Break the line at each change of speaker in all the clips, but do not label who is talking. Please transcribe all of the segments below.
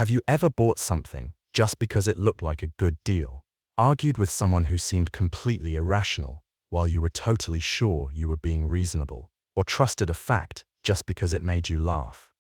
Have you ever bought something just because it looked like a good deal? Argued with someone who seemed completely irrational while you were totally sure you were being reasonable? Or trusted a fact just because it made you laugh?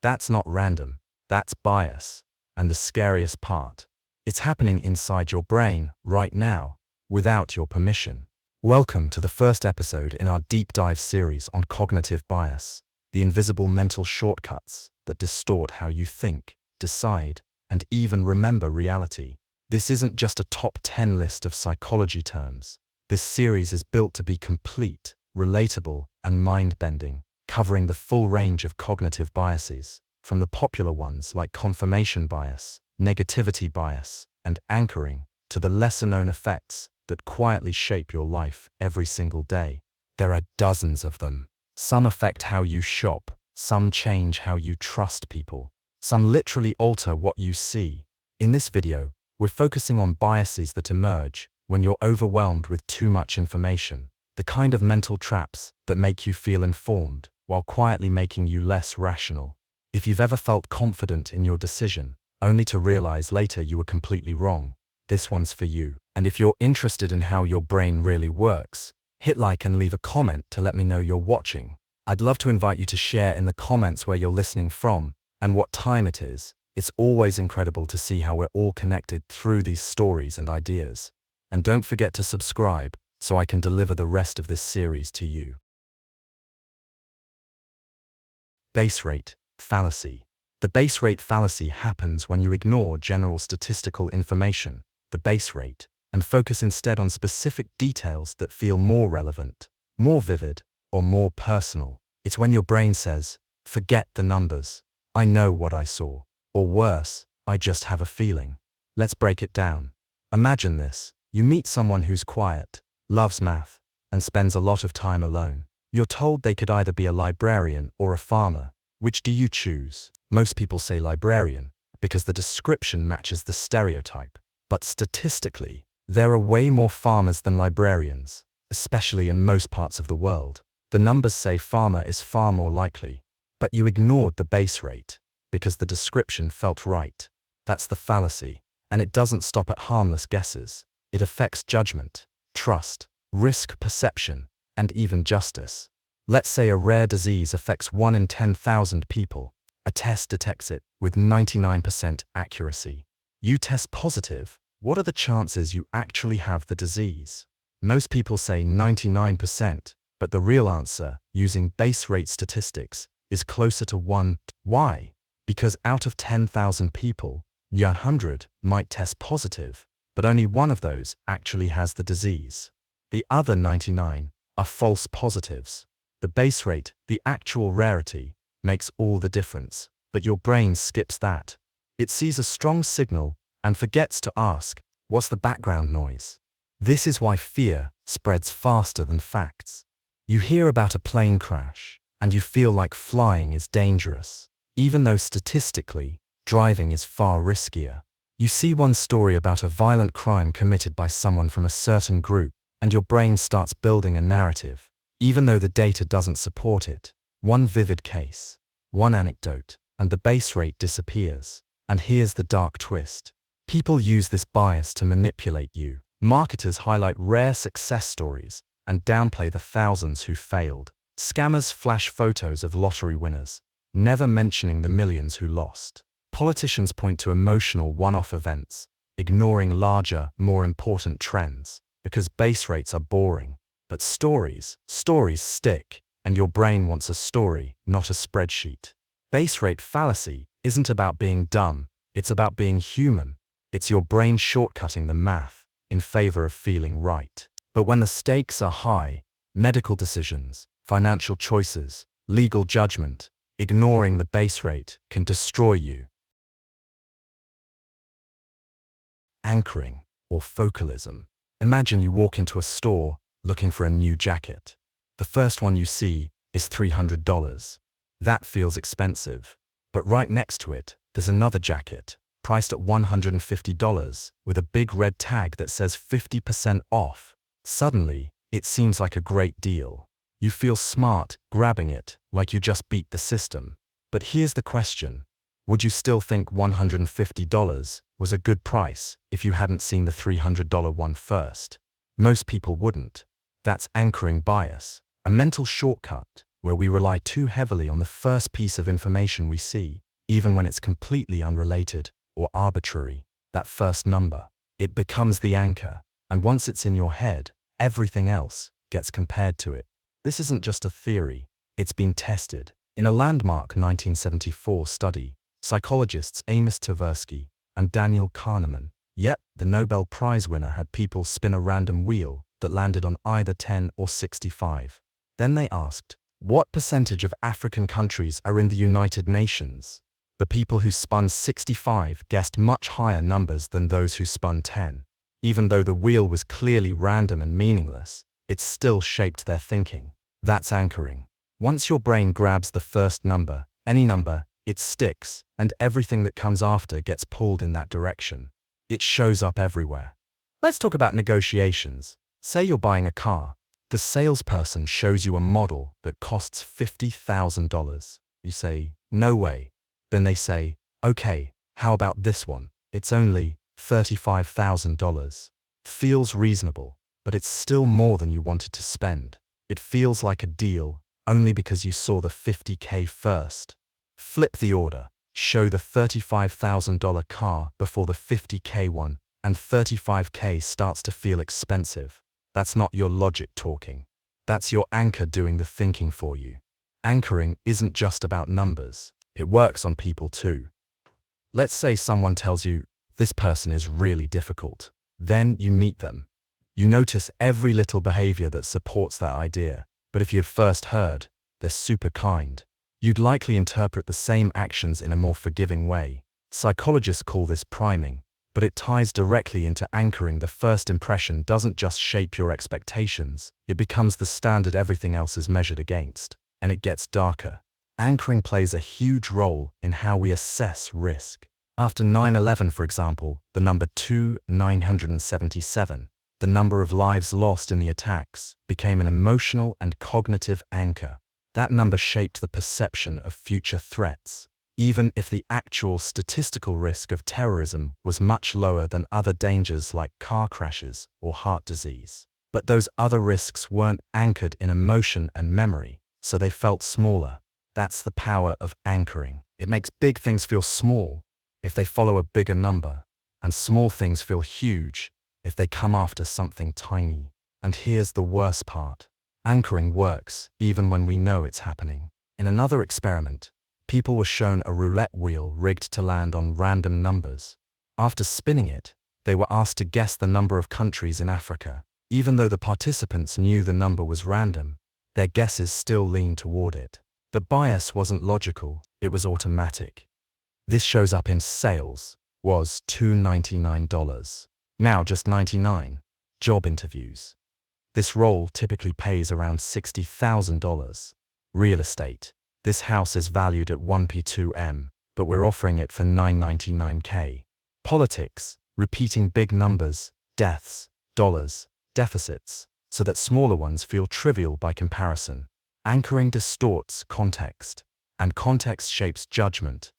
That's not random. That's bias. And the scariest part, it's happening inside your brain right now, without your permission. Welcome to the first episode in our deep dive series on cognitive bias, the invisible mental shortcuts that distort how you think, decide, and even remember reality. This isn't just a top 10 list of psychology terms. This series is built to be complete, relatable, and mind-bending, covering the full range of cognitive biases, from the popular ones like confirmation bias, negativity bias, and anchoring, to the lesser-known effects that quietly shape your life every single day. There are dozens of them. Some affect how you shop, some change how you trust people, some literally alter what you see. In this video, we're focusing on biases that emerge when you're overwhelmed with too much information, the kind of mental traps that make you feel informed while quietly making you less rational. If you've ever felt confident in your decision, only to realize later you were completely wrong, this one's for you. And if you're interested in how your brain really works, hit like and leave a comment to let me know you're watching. I'd love to invite you to share in the comments where you're listening from and what time it is. It's always incredible to see how we're all connected through these stories and ideas. And don't forget to subscribe so I can deliver the rest of this series to you. Base rate fallacy. The base rate fallacy happens when you ignore general statistical information, the base rate, and focus instead on specific details that feel more relevant, more vivid, or more personal. It's when your brain says, forget the numbers, I know what I saw. Or worse, I just have a feeling. Let's break it down. Imagine this. You meet someone who's quiet, loves math, and spends a lot of time alone. You're told they could either be a librarian or a farmer. Which do you choose? Most people say librarian, because the description matches the stereotype. But statistically, there are way more farmers than librarians, especially in most parts of the world. The numbers say farmer is far more likely. But you ignored the base rate, because the description felt right. That's the fallacy. And it doesn't stop at harmless guesses. It affects judgment, trust, risk perception, and even justice. Let's say a rare disease affects 1 in 10,000 people. A test detects it with 99% accuracy. You test positive. What are the chances you actually have the disease? Most people say 99%, but the real answer, using base rate statistics, is closer to 1. Why? Because out of 10,000 people, 100 might test positive, but only one of those actually has the disease. The other 99 are false positives. The base rate, the actual rarity, makes all the difference, but your brain skips that. It sees a strong signal and forgets to ask, what's the background noise? This is why fear spreads faster than facts. You hear about a plane crash, and you feel like flying is dangerous, even though statistically, driving is far riskier. You see one story about a violent crime committed by someone from a certain group, and your brain starts building a narrative, even though the data doesn't support it. One vivid case, one anecdote, and the base rate disappears. And here's the dark twist. People use this bias to manipulate you. Marketers highlight rare success stories and downplay the thousands who failed. Scammers flash photos of lottery winners, never mentioning the millions who lost. Politicians point to emotional one-off events, ignoring larger, more important trends, because base rates are boring. But stories stick, and your brain wants a story, not a spreadsheet. Base rate fallacy isn't about being dumb, it's about being human. It's your brain shortcutting the math in favor of feeling right. But when the stakes are high, medical decisions, financial choices, legal judgment, ignoring the base rate can destroy you. Anchoring, or focalism. Imagine you walk into a store looking for a new jacket. The first one you see is $300. That feels expensive. But right next to it, there's another jacket, priced at $150, with a big red tag that says 50% off. Suddenly, it seems like a great deal. You feel smart grabbing it, like you just beat the system. But here's the question. Would you still think $150 was a good price if you hadn't seen the $300 one first? Most people wouldn't. That's anchoring bias, a mental shortcut where we rely too heavily on the first piece of information we see, even when it's completely unrelated or arbitrary. That first number, it becomes the anchor, and once it's in your head, everything else gets compared to it. This isn't just a theory, it's been tested. In a landmark 1974 study, psychologists Amos Tversky and Daniel Kahneman, yet the Nobel Prize winner, had people spin a random wheel that landed on either 10 or 65. Then they asked, what percentage of African countries are in the United Nations? The people who spun 65 guessed much higher numbers than those who spun 10. Even though the wheel was clearly random and meaningless, it still shaped their thinking. That's anchoring. Once your brain grabs the first number, any number, it sticks, and everything that comes after gets pulled in that direction. It shows up everywhere. Let's talk about negotiations. Say you're buying a car. The salesperson shows you a model that costs $50,000. You say, no way. Then they say, okay, how about this one? It's only $35,000. Feels reasonable, but it's still more than you wanted to spend. It feels like a deal only because you saw the $50K first. Flip the order. Show the $35,000 car before the $50K one, and $35K starts to feel expensive. That's not your logic talking. That's your anchor doing the thinking for you. Anchoring isn't just about numbers. It works on people too. Let's say someone tells you, this person is really difficult. Then you meet them. You notice every little behavior that supports that idea. But if you've first heard, they're super kind, you'd likely interpret the same actions in a more forgiving way. Psychologists call this priming, but it ties directly into anchoring. The first impression doesn't just shape your expectations, it becomes the standard everything else is measured against. And it gets darker. Anchoring plays a huge role in how we assess risk. After 9/11, for example, the number 977, the number of lives lost in the attacks, became an emotional and cognitive anchor. That number shaped the perception of future threats, even if the actual statistical risk of terrorism was much lower than other dangers like car crashes or heart disease. But those other risks weren't anchored in emotion and memory, so they felt smaller. That's the power of anchoring. It makes big things feel small if they follow a bigger number, and small things feel huge if they come after something tiny. And here's the worst part. Anchoring works even when we know it's happening. In another experiment, people were shown a roulette wheel rigged to land on random numbers. After spinning it, they were asked to guess the number of countries in Africa. Even though the participants knew the number was random, their guesses still leaned toward it. The bias wasn't logical, it was automatic. This shows up in sales, was $299. Now just $99. Job interviews. This role typically pays around $60,000. Real estate. This house is valued at 1p2m, but we're offering it for $999K. Politics. Repeating big numbers, deaths, dollars, deficits, so that smaller ones feel trivial by comparison. Anchoring distorts context, and context shapes judgment.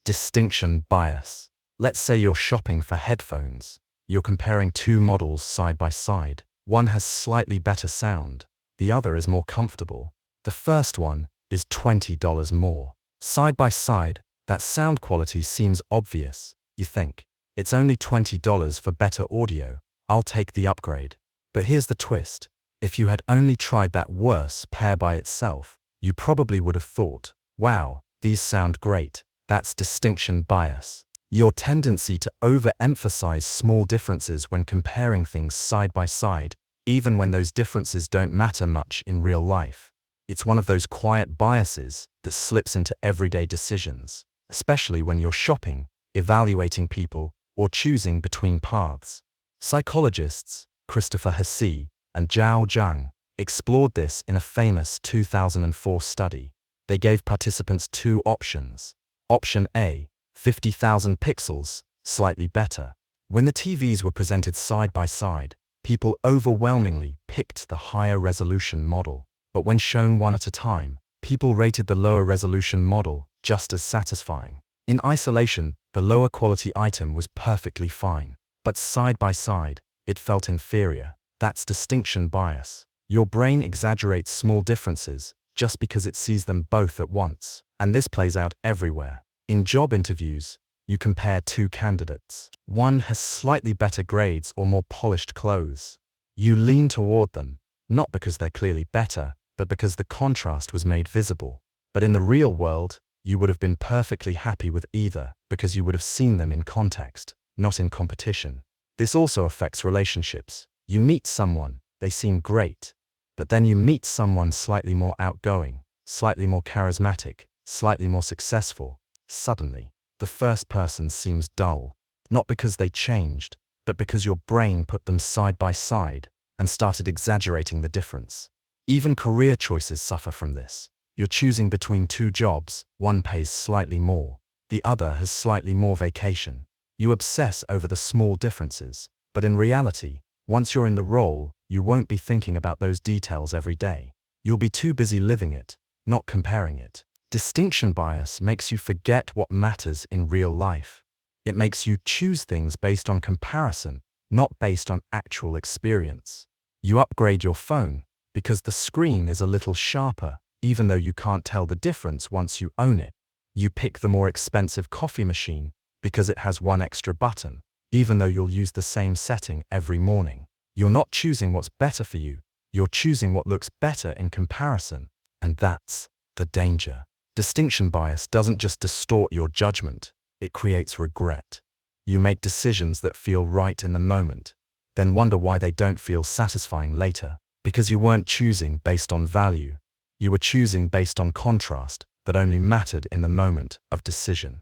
Distinction bias. Let's say you're shopping for headphones. You're comparing two models side by side. One has slightly better sound, the other is more comfortable. The first one is $20 more. Side by side, that sound quality seems obvious. You think, it's only $20 for better audio, I'll take the upgrade. But here's the twist. If you had only tried that worse pair by itself, you probably would have thought, wow, these sound great. That's distinction bias. Your tendency to overemphasize small differences when comparing things side by side, even when those differences don't matter much in real life. It's one of those quiet biases that slips into everyday decisions, especially when you're shopping, evaluating people, or choosing between paths. Psychologists, Christopher Hesse and Zhao Zhang, explored this in a famous 2004 study. They gave participants two options. Option A, 50,000 pixels, slightly better. When the TVs were presented side by side, people overwhelmingly picked the higher resolution model. But when shown one at a time, People rated the lower resolution model just as satisfying. In isolation, the lower quality item was perfectly fine. But side by side, it felt inferior. That's distinction bias. Your brain exaggerates small differences just because it sees them both at once. And this plays out everywhere. In job interviews, you compare two candidates. One has slightly better grades or more polished clothes. You lean toward them, not because they're clearly better, but because the contrast was made visible. But in the real world, you would have been perfectly happy with either because you would have seen them in context, not in competition. This also affects relationships. You meet someone, they seem great, but then you meet someone slightly more outgoing, slightly more charismatic, slightly more successful. Suddenly, the first person seems dull, not because they changed, but because your brain put them side by side and started exaggerating the difference. Even career choices suffer from this. You're choosing between two jobs, one pays slightly more, the other has slightly more vacation. You obsess over the small differences, but in reality, once you're in the role, you won't be thinking about those details every day. You'll be too busy living it, not comparing it. Distinction bias makes you forget what matters in real life. It makes you choose things based on comparison, not based on actual experience. You upgrade your phone because the screen is a little sharper, even though you can't tell the difference once you own it. You pick the more expensive coffee machine because it has one extra button, even though you'll use the same setting every morning. You're not choosing what's better for you, you're choosing what looks better in comparison, and that's the danger. Distinction bias doesn't just distort your judgment, it creates regret. You make decisions that feel right in the moment, then wonder why they don't feel satisfying later, because you weren't choosing based on value. You were choosing based on contrast that only mattered in the moment of decision.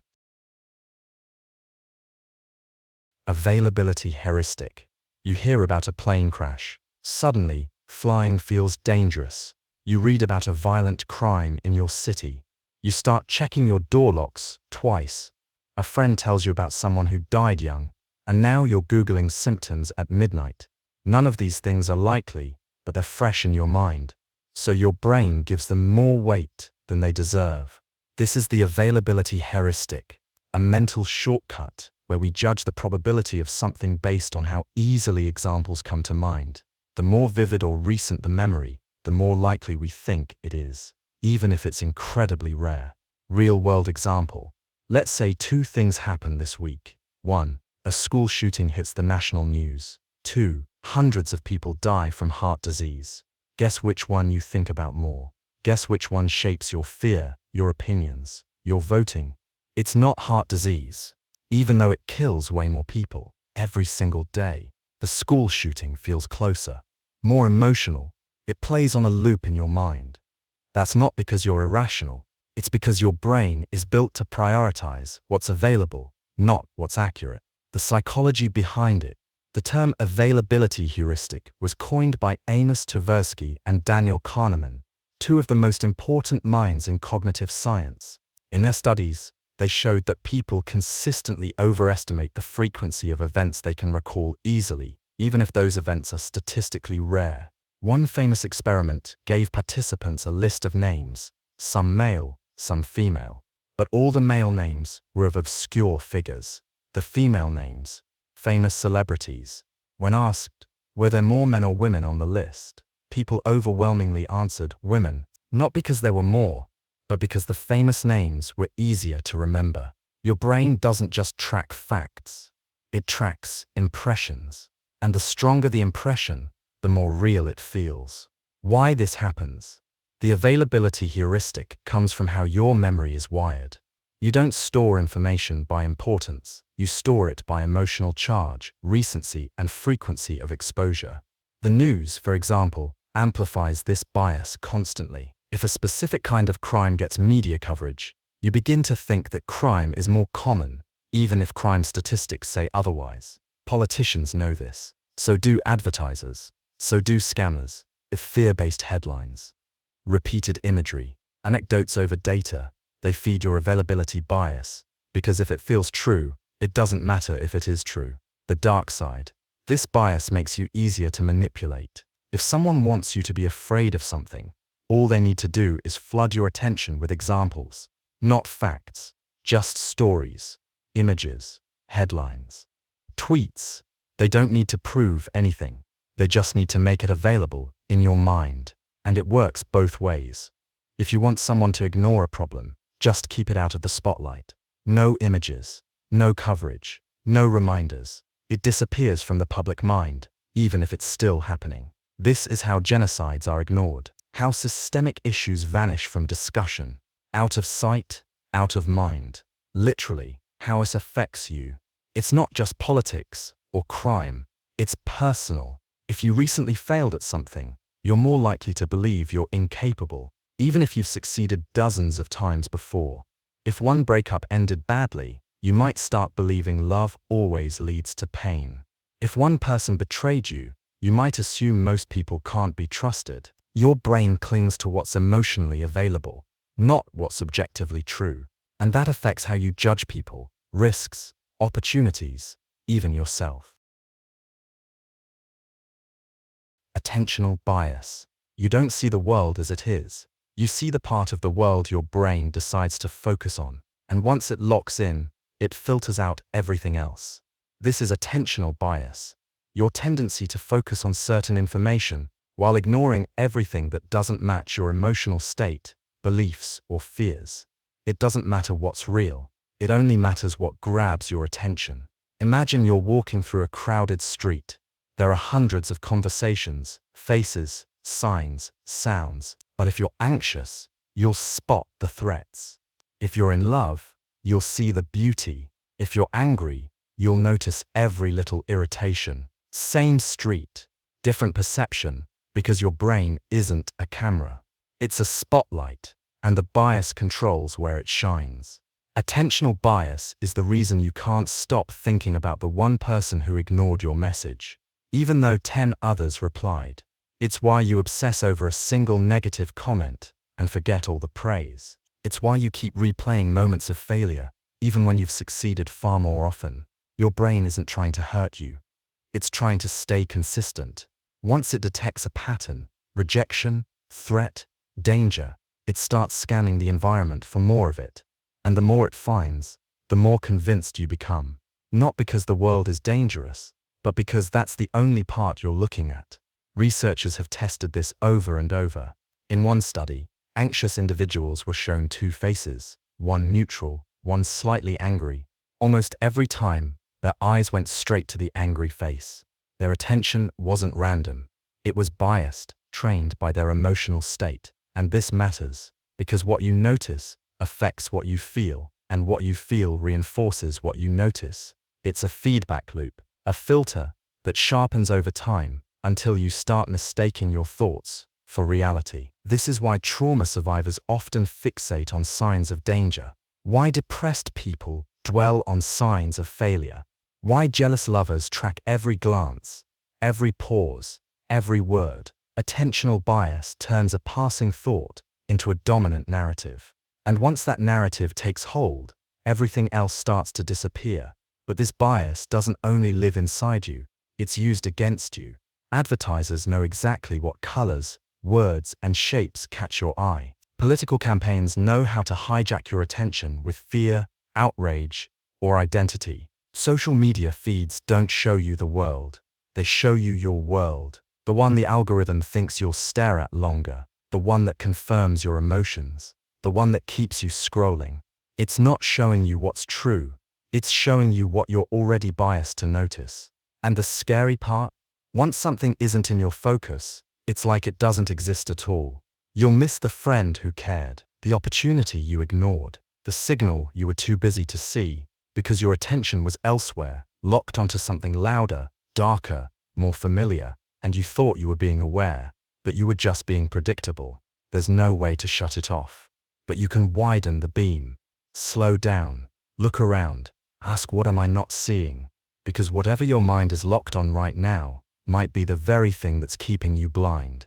Availability heuristic. You hear about a plane crash. Suddenly, flying feels dangerous. You read about a violent crime in your city. You start checking your door locks twice. A friend tells you about someone who died young, and now you're Googling symptoms at midnight. None of these things are likely, but they're fresh in your mind. So your brain gives them more weight than they deserve. This is the availability heuristic, a mental shortcut where we judge the probability of something based on how easily examples come to mind. The more vivid or recent the memory, the more likely we think it is, even if it's incredibly rare. Real-world example. Let's say two things happen this week. 1. A school shooting hits the national news. 2. Hundreds of people die from heart disease. Guess which one you think about more. Guess which one shapes your fear, your opinions, your voting. It's not heart disease. Even though it kills way more people every single day, the school shooting feels closer, more emotional. It plays on a loop in your mind. That's not because you're irrational. It's because your brain is built to prioritize what's available, not what's accurate. The psychology behind it. The term availability heuristic was coined by Amos Tversky and Daniel Kahneman, two of the most important minds in cognitive science. In their studies, they showed that people consistently overestimate the frequency of events they can recall easily, even if those events are statistically rare. One famous experiment gave participants a list of names, some male, some female. But all the male names were of obscure figures. The female names, famous celebrities. When asked, were there more men or women on the list, people overwhelmingly answered women, not because there were more, but because the famous names were easier to remember. Your brain doesn't just track facts, it tracks impressions. And the stronger the impression, the more real it feels. Why this happens? The availability heuristic comes from how your memory is wired. You don't store information by importance, you store it by emotional charge, recency, and frequency of exposure. The news, for example, amplifies this bias constantly. If a specific kind of crime gets media coverage, you begin to think that crime is more common, even if crime statistics say otherwise. Politicians know this. So do advertisers. So do scammers. If fear-based headlines, repeated imagery, anecdotes over data, they feed your availability bias, because if it feels true, it doesn't matter if it is true. The dark side. This bias makes you easier to manipulate. If someone wants you to be afraid of something, All they need to do is flood your attention with examples, not facts, just stories, images, headlines, tweets. They don't need to prove anything. They just need to make it available in your mind. And it works both ways. If you want someone to ignore a problem, just keep it out of the spotlight. No images, no coverage, no reminders. It disappears from the public mind, even if it's still happening. This is how genocides are ignored, how systemic issues vanish from discussion, out of sight, out of mind. Literally, how it affects you. It's not just politics or crime, it's personal. If you recently failed at something, you're more likely to believe you're incapable, even if you've succeeded dozens of times before. If one breakup ended badly, you might start believing love always leads to pain. If one person betrayed you, you might assume most people can't be trusted. Your brain clings to what's emotionally available, not what's objectively true. And that affects how you judge people, risks, opportunities, even yourself. Attentional bias. You don't see the world as it is. You see the part of the world your brain decides to focus on. And once it locks in, it filters out everything else. This is attentional bias. Your tendency to focus on certain information while ignoring everything that doesn't match your emotional state, beliefs, or fears. It doesn't matter what's real. It only matters what grabs your attention. Imagine you're walking through a crowded street. There are hundreds of conversations, faces, signs, sounds. But if you're anxious, you'll spot the threats. If you're in love, you'll see the beauty. If you're angry, you'll notice every little irritation. Same street, different perception, because your brain isn't a camera. It's a spotlight, and the bias controls where it shines. Attentional bias is the reason you can't stop thinking about the one person who ignored your message, even though 10 others replied. It's why you obsess over a single negative comment and forget all the praise. It's why you keep replaying moments of failure, even when you've succeeded far more often. Your brain isn't trying to hurt you. It's trying to stay consistent. Once it detects a pattern, rejection, threat, danger, it starts scanning the environment for more of it. And the more it finds, the more convinced you become. Not because the world is dangerous, but because that's the only part you're looking at. Researchers have tested this over and over. In one study, anxious individuals were shown two faces, one neutral, one slightly angry. Almost every time, their eyes went straight to the angry face. Their attention wasn't random. It was biased, trained by their emotional state. And this matters, because what you notice affects what you feel, and what you feel reinforces what you notice. It's a feedback loop, a filter that sharpens over time until you start mistaking your thoughts for reality. This is why trauma survivors often fixate on signs of danger, why depressed people dwell on signs of failure, why jealous lovers track every glance, every pause, every word. Attentional bias turns a passing thought into a dominant narrative. And once that narrative takes hold, everything else starts to disappear. But this bias doesn't only live inside you, it's used against you. Advertisers know exactly what colors, words, and shapes catch your eye. Political campaigns know how to hijack your attention with fear, outrage, or identity. Social media feeds don't show you the world. They show you your world. The one the algorithm thinks you'll stare at longer. The one that confirms your emotions. The one that keeps you scrolling. It's not showing you what's true. It's showing you what you're already biased to notice. And the scary part? Once something isn't in your focus, it's like it doesn't exist at all. You'll miss the friend who cared, the opportunity you ignored, the signal you were too busy to see, because your attention was elsewhere, locked onto something louder, darker, more familiar, and you thought you were being aware, but you were just being predictable. There's no way to shut it off. But you can widen the beam, slow down, look around, ask what am I not seeing? Because whatever your mind is locked on right now might be the very thing that's keeping you blind.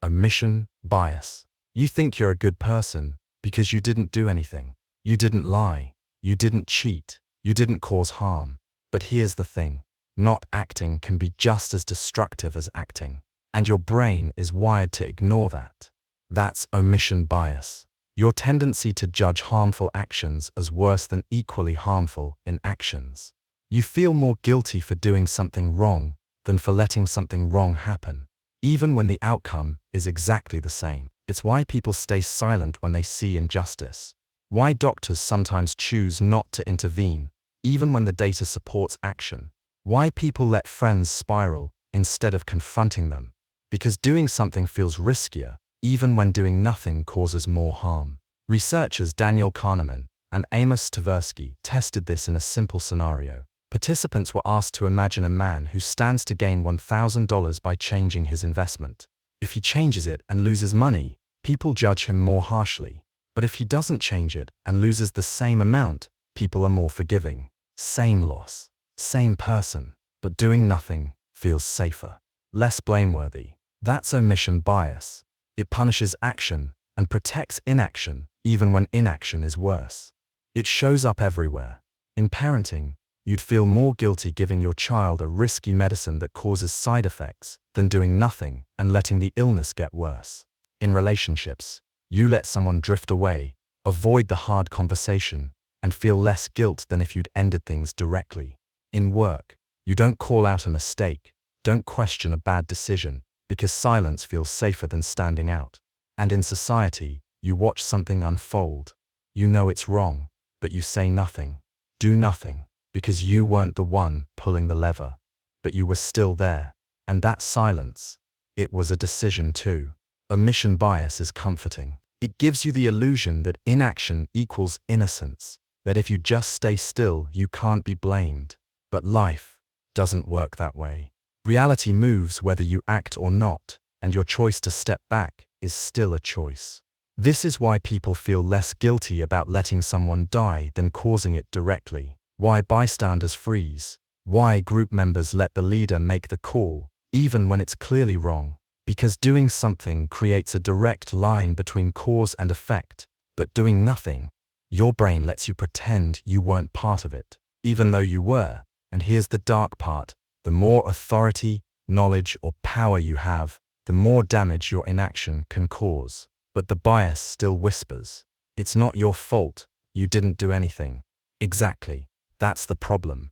Omission bias. You think you're a good person because you didn't do anything. You didn't lie. You didn't cheat. You didn't cause harm. But here's the thing. Not acting can be just as destructive as acting. and your brain is wired to ignore that. That's omission bias. Your tendency to judge harmful actions as worse than equally harmful inactions. You feel more guilty for doing something wrong than for letting something wrong happen, even when the outcome is exactly the same. It's why people stay silent when they see injustice. Why doctors sometimes choose not to intervene, even when the data supports action. Why people let friends spiral instead of confronting them. Because doing something feels riskier, even when doing nothing causes more harm. Researchers Daniel Kahneman and Amos Tversky tested this in a simple scenario. Participants were asked to imagine a man who stands to gain $1,000 by changing his investment. If he changes it and loses money, people judge him more harshly. But if he doesn't change it and loses the same amount, people are more forgiving. Same loss, same person, but doing nothing feels safer, less blameworthy. That's omission bias. It punishes action and protects inaction, even when inaction is worse. It shows up everywhere. In parenting, you'd feel more guilty giving your child a risky medicine that causes side effects than doing nothing and letting the illness get worse. In relationships, you let someone drift away, avoid the hard conversation, and feel less guilt than if you'd ended things directly. In work, you don't call out a mistake, don't question a bad decision, because silence feels safer than standing out. And in society, you watch something unfold. You know it's wrong, but you say nothing, do nothing, because you weren't the one pulling the lever. But you were still there, and that silence, it was a decision too. Omission bias is comforting. It gives you the illusion that inaction equals innocence, that if you just stay still, you can't be blamed. But life doesn't work that way. Reality moves whether you act or not, and your choice to step back is still a choice. This is why people feel less guilty about letting someone die than causing it directly. Why bystanders freeze. Why group members let the leader make the call, even when it's clearly wrong. Because doing something creates a direct line between cause and effect, but doing nothing, your brain lets you pretend you weren't part of it, even though you were. And here's the dark part. The more authority, knowledge, or power you have, the more damage your inaction can cause. But the bias still whispers. It's not your fault. You didn't do anything. Exactly. That's the problem.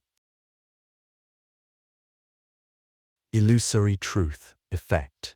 Illusory truth effect.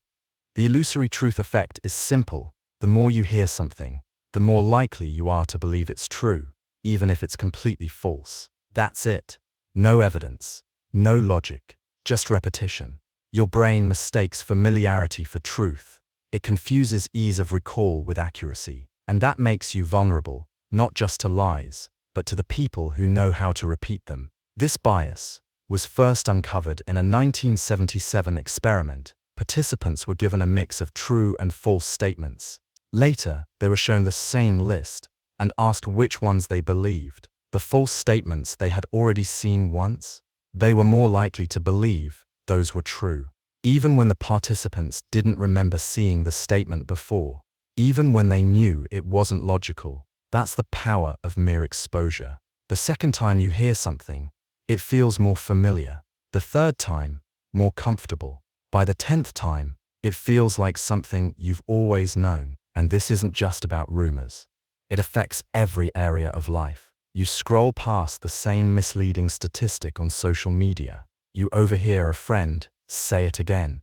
The illusory truth effect is simple. The more you hear something, the more likely you are to believe it's true, even if it's completely false. That's it. No evidence. No logic, just repetition. Your brain mistakes familiarity for truth. It confuses ease of recall with accuracy, and that makes you vulnerable, not just to lies, but to the people who know how to repeat them. This bias was first uncovered in a 1977 experiment. Participants were given a mix of true and false statements. Later, they were shown the same list and asked which ones they believed. The false statements they had already seen once. They were more likely to believe those were true, even when the participants didn't remember seeing the statement before, even when they knew it wasn't logical. That's the power of mere exposure. The second time you hear something, it feels more familiar. The third time, more comfortable. By the 10th time, it feels like something you've always known. And this isn't just about rumors. It affects every area of life. You scroll past the same misleading statistic on social media. You overhear a friend say it again.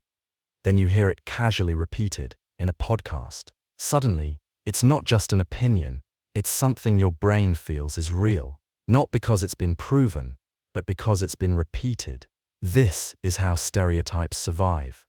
Then you hear it casually repeated in a podcast. Suddenly, it's not just an opinion. It's something your brain feels is real. Not because it's been proven, but because it's been repeated. This is how stereotypes survive.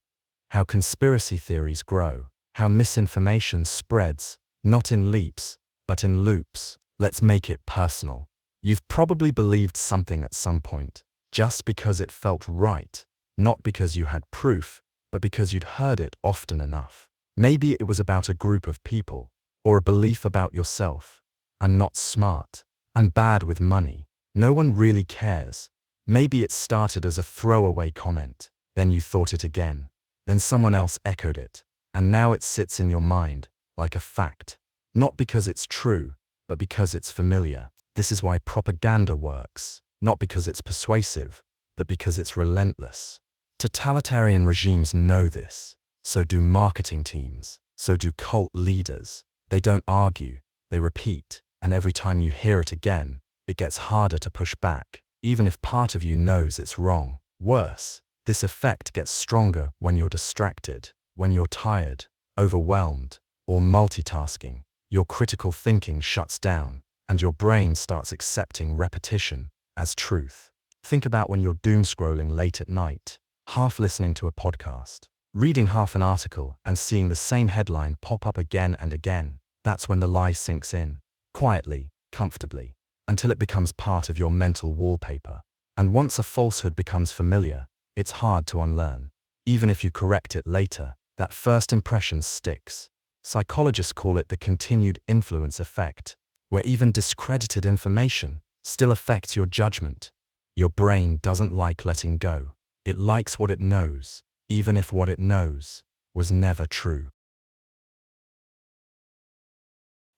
How conspiracy theories grow. How misinformation spreads, not in leaps, but in loops. Let's make it personal. You've probably believed something at some point, just because it felt right, not because you had proof, but because you'd heard it often enough. Maybe it was about a group of people, or a belief about yourself. I'm not smart. I'm bad with money. No one really cares. Maybe it started as a throwaway comment, then you thought it again, then someone else echoed it, and now it sits in your mind like a fact. Not because it's true, but because it's familiar. This is why propaganda works, not because it's persuasive, but because it's relentless. Totalitarian regimes know this. So do marketing teams. So do cult leaders. They don't argue, they repeat, and every time you hear it again, it gets harder to push back, even if part of you knows it's wrong. Worse, this effect gets stronger when you're distracted, when you're tired, overwhelmed, or multitasking. Your critical thinking shuts down, and your brain starts accepting repetition as truth. Think about when you're doom scrolling late at night, half listening to a podcast, reading half an article and seeing the same headline pop up again and again. That's when the lie sinks in, quietly, comfortably, until it becomes part of your mental wallpaper. And once a falsehood becomes familiar, it's hard to unlearn. Even if you correct it later, that first impression sticks. Psychologists call it the continued influence effect, where even discredited information still affects your judgment. Your brain doesn't like letting go. It likes what it knows, even if what it knows was never true.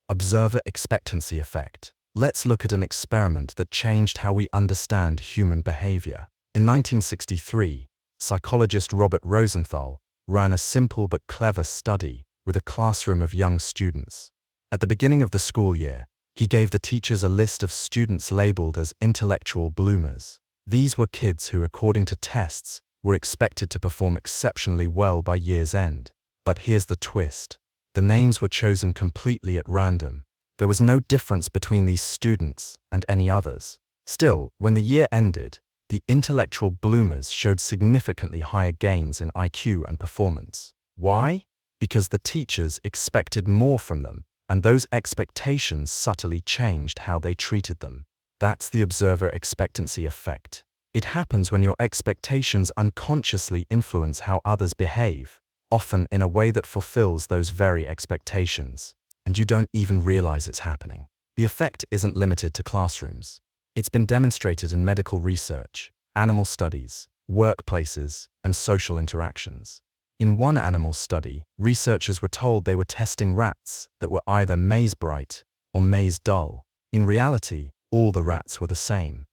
Observer-Expectancy Effect. Let's look at an experiment that changed how we understand human behavior. In 1963, psychologist Robert Rosenthal ran a simple but clever study with a classroom of young students. At the beginning of the school year, he gave the teachers a list of students labeled as intellectual bloomers. These were kids who, according to tests, were expected to perform exceptionally well by year's end. But here's the twist. The names were chosen completely at random. There was no difference between these students and any others. Still, when the year ended, the intellectual bloomers showed significantly higher gains in IQ and performance. Why? Because the teachers expected more from them, and those expectations subtly changed how they treated them. That's the observer-expectancy effect. It happens when your expectations unconsciously influence how others behave, often in a way that fulfills those very expectations, and you don't even realize it's happening. The effect isn't limited to classrooms. It's been demonstrated in medical research, animal studies, workplaces, and social interactions. In one animal study, researchers were told they were testing rats that were either maize bright or maize dull. In reality, all the rats were the same.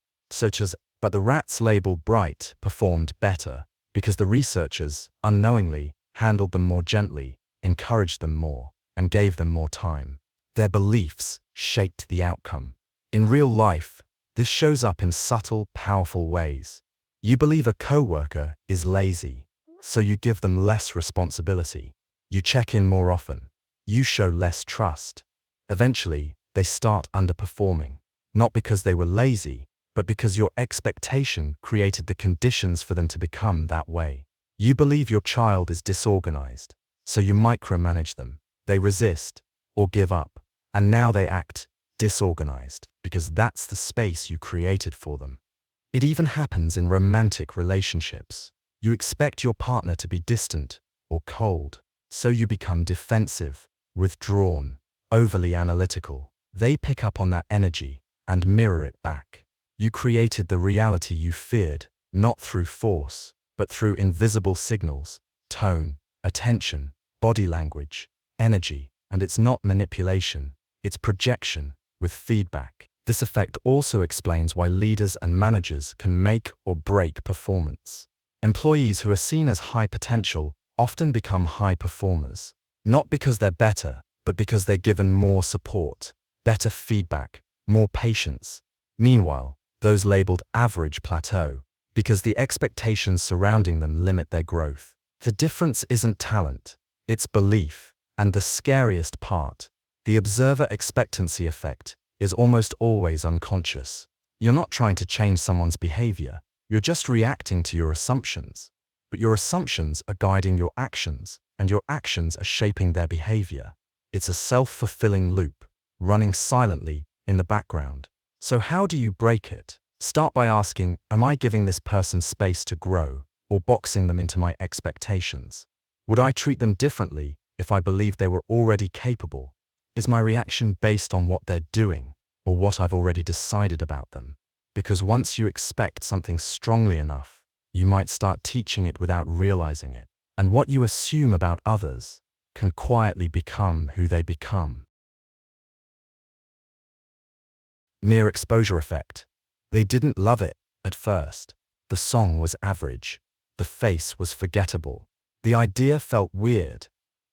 But the rats labeled bright performed better because the researchers, unknowingly, handled them more gently, encouraged them more, and gave them more time. Their beliefs shaped the outcome. In real life, this shows up in subtle, powerful ways. You believe a coworker is lazy, so you give them less responsibility. You check in more often. You show less trust. Eventually, they start underperforming, not because they were lazy, but because your expectation created the conditions for them to become that way. You believe your child is disorganized, so you micromanage them. They resist or give up, and now they act disorganized because that's the space you created for them. It even happens in romantic relationships. You expect your partner to be distant or cold, so you become defensive, withdrawn, overly analytical. They pick up on that energy and mirror it back. You created the reality you feared, not through force, but through invisible signals, tone, attention, body language, energy, and it's not manipulation, it's projection with feedback. This effect also explains why leaders and managers can make or break performance. Employees who are seen as high potential often become high performers, not because they're better, but because they're given more support, better feedback, more patience. Meanwhile, those labeled average plateau, because the expectations surrounding them limit their growth. The difference isn't talent, it's belief. And the scariest part, the observer-expectancy effect, is almost always unconscious. You're not trying to change someone's behavior, you're just reacting to your assumptions. But your assumptions are guiding your actions, and your actions are shaping their behavior. It's a self-fulfilling loop, running silently in the background. So how do you break it? Start by asking, am I giving this person space to grow, or boxing them into my expectations? Would I treat them differently if I believed they were already capable? Is my reaction based on what they're doing, or what I've already decided about them? Because once you expect something strongly enough, you might start teaching it without realizing it. And what you assume about others can quietly become who they become. Mere exposure effect. They didn't love it at first. The song was average. The face was forgettable. The idea felt weird,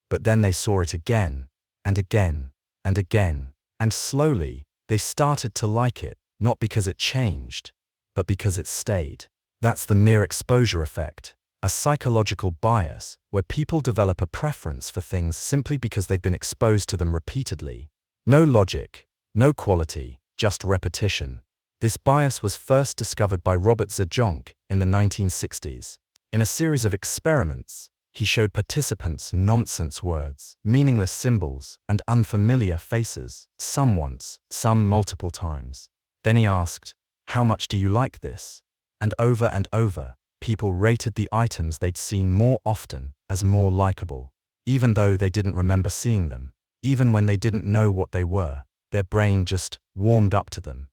but then they saw it again, and again, and again, and slowly, they started to like it, not because it changed, but because it stayed. That's the mere exposure effect, a psychological bias where people develop a preference for things simply because they've been exposed to them repeatedly. No logic, no quality, just repetition. This bias was first discovered by Robert Zajonc in the 1960s. In a series of experiments, he showed participants nonsense words, meaningless symbols, and unfamiliar faces, some once, some multiple times. Then he asked, "How much do you like this?" And over, people rated the items they'd seen more often as more likable, even though they didn't remember seeing them. Even when they didn't know what they were, their brain just warmed up to them.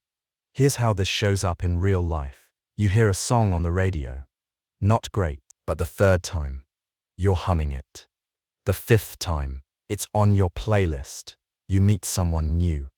Here's how this shows up in real life. You hear a song on the radio. Not great, but the third time, you're humming it. The fifth time, it's on your playlist. You meet someone new.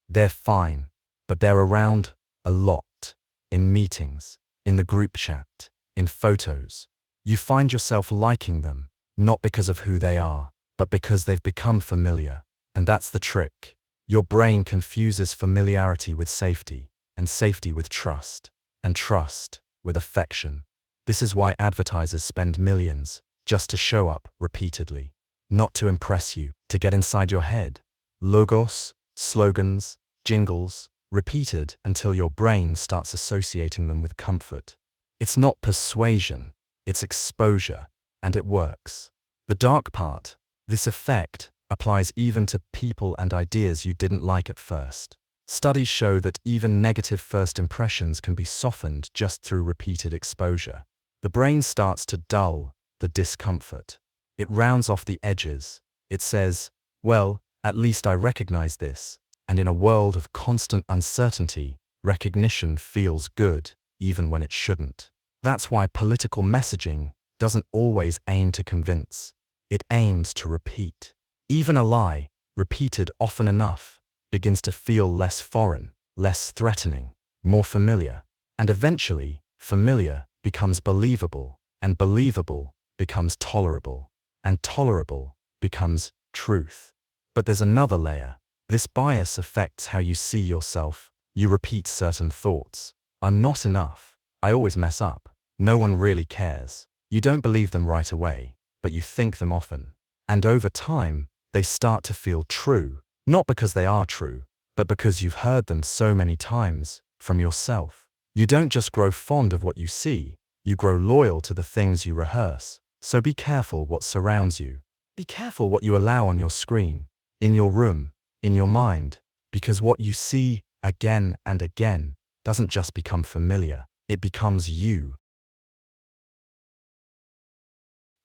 They're fine, but they're around a lot. In meetings, in the group chat, in photos. You find yourself liking them, not because of who they are, but because they've become familiar. And that's the trick. Your brain confuses familiarity with safety, and safety with trust, and trust with affection. This is why advertisers spend millions just to show up repeatedly. Not to impress you, to get inside your head. Logos, slogans, jingles, repeated until your brain starts associating them with comfort. It's not persuasion, it's exposure, and it works. The dark part, this effect, applies even to people and ideas you didn't like at first. Studies show that even negative first impressions can be softened just through repeated exposure. The brain starts to dull the discomfort. It rounds off the edges. It says, well, at least I recognize this. And in a world of constant uncertainty, recognition feels good, even when it shouldn't. That's why political messaging doesn't always aim to convince. It aims to repeat. Even a lie, repeated often enough, begins to feel less foreign, less threatening, more familiar. And eventually, familiar becomes believable, and believable becomes tolerable, and tolerable becomes truth. But there's another layer. This bias affects how you see yourself. You repeat certain thoughts. I'm not enough. I always mess up. No one really cares. You don't believe them right away, but you think them often. And over time, they start to feel true, not because they are true, but because you've heard them so many times from yourself. You don't just grow fond of what you see, you grow loyal to the things you rehearse. So be careful what surrounds you. Be careful what you allow on your screen, in your room, in your mind, because what you see again and again doesn't just become familiar, it becomes you.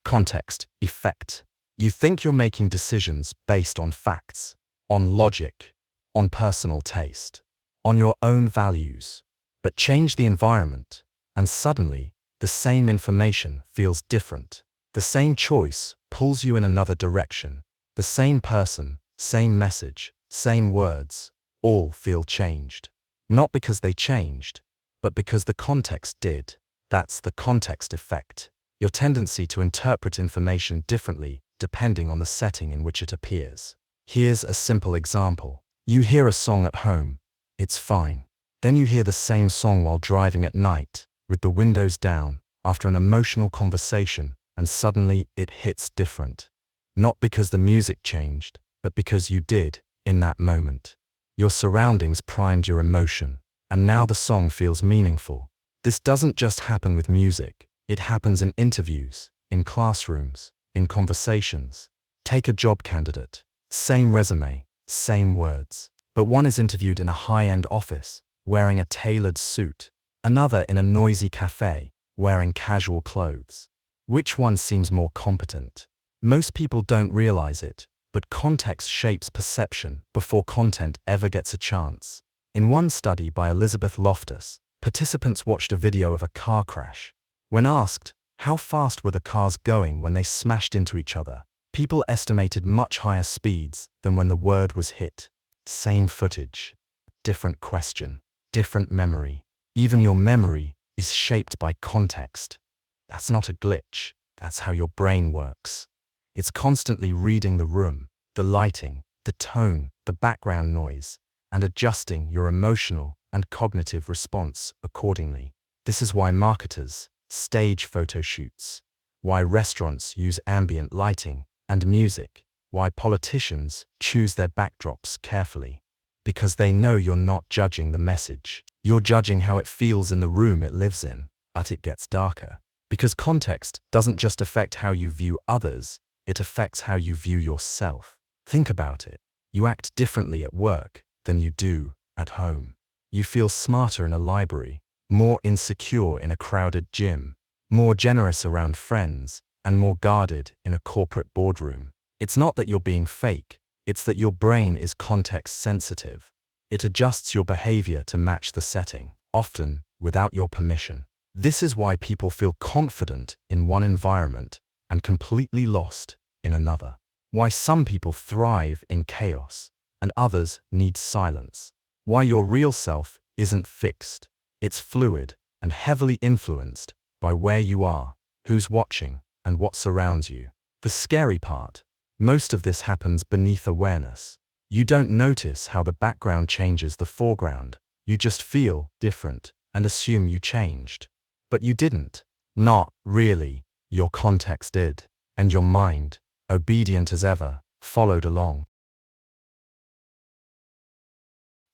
Context effect. You think you're making decisions based on facts, on logic, on personal taste, on your own values, but change the environment, and suddenly, the same information feels different. The same choice pulls you in another direction. The same person, same message, same words, all feel changed. Not because they changed, but because the context did. That's the context effect. Your tendency to interpret information differently depending on the setting in which it appears. Here's a simple example. You hear a song at home. It's fine. Then you hear the same song while driving at night, with the windows down, after an emotional conversation, and suddenly it hits different. Not because the music changed, but because you did, in that moment. Your surroundings primed your emotion, and now the song feels meaningful. This doesn't just happen with music. It happens in interviews, in classrooms, in conversations. Take a job candidate. Same resume, same words. But one is interviewed in a high-end office, wearing a tailored suit. Another in a noisy cafe, wearing casual clothes. Which one seems more competent? Most people don't realize it, but context shapes perception before content ever gets a chance. In one study by Elizabeth Loftus, participants watched a video of a car crash. When asked, how fast were the cars going when they smashed into each other, people estimated much higher speeds than when the word was hit. Same footage, different question, different memory. Even your memory is shaped by context. That's not a glitch. That's how your brain works. It's constantly reading the room, the lighting, the tone, the background noise, and adjusting your emotional and cognitive response accordingly. This is why marketers stage photo shoots, why restaurants use ambient lighting and music, why politicians choose their backdrops carefully. Because they know you're not judging the message. You're judging how it feels in the room it lives in, but it gets darker. Because context doesn't just affect how you view others, it affects how you view yourself. Think about it. You act differently at work than you do at home. You feel smarter in a library, more insecure in a crowded gym, more generous around friends, and more guarded in a corporate boardroom. It's not that you're being fake, it's that your brain is context sensitive. It adjusts your behavior to match the setting, often without your permission. This is why people feel confident in one environment and completely lost in another. Why some people thrive in chaos and others need silence. Why your real self isn't fixed. It's fluid and heavily influenced by where you are, who's watching, and what surrounds you. The scary part, most of this happens beneath awareness. You don't notice how the background changes the foreground. You just feel different and assume you changed. But you didn't. Not really. Your context did. And your mind, obedient as ever, followed along.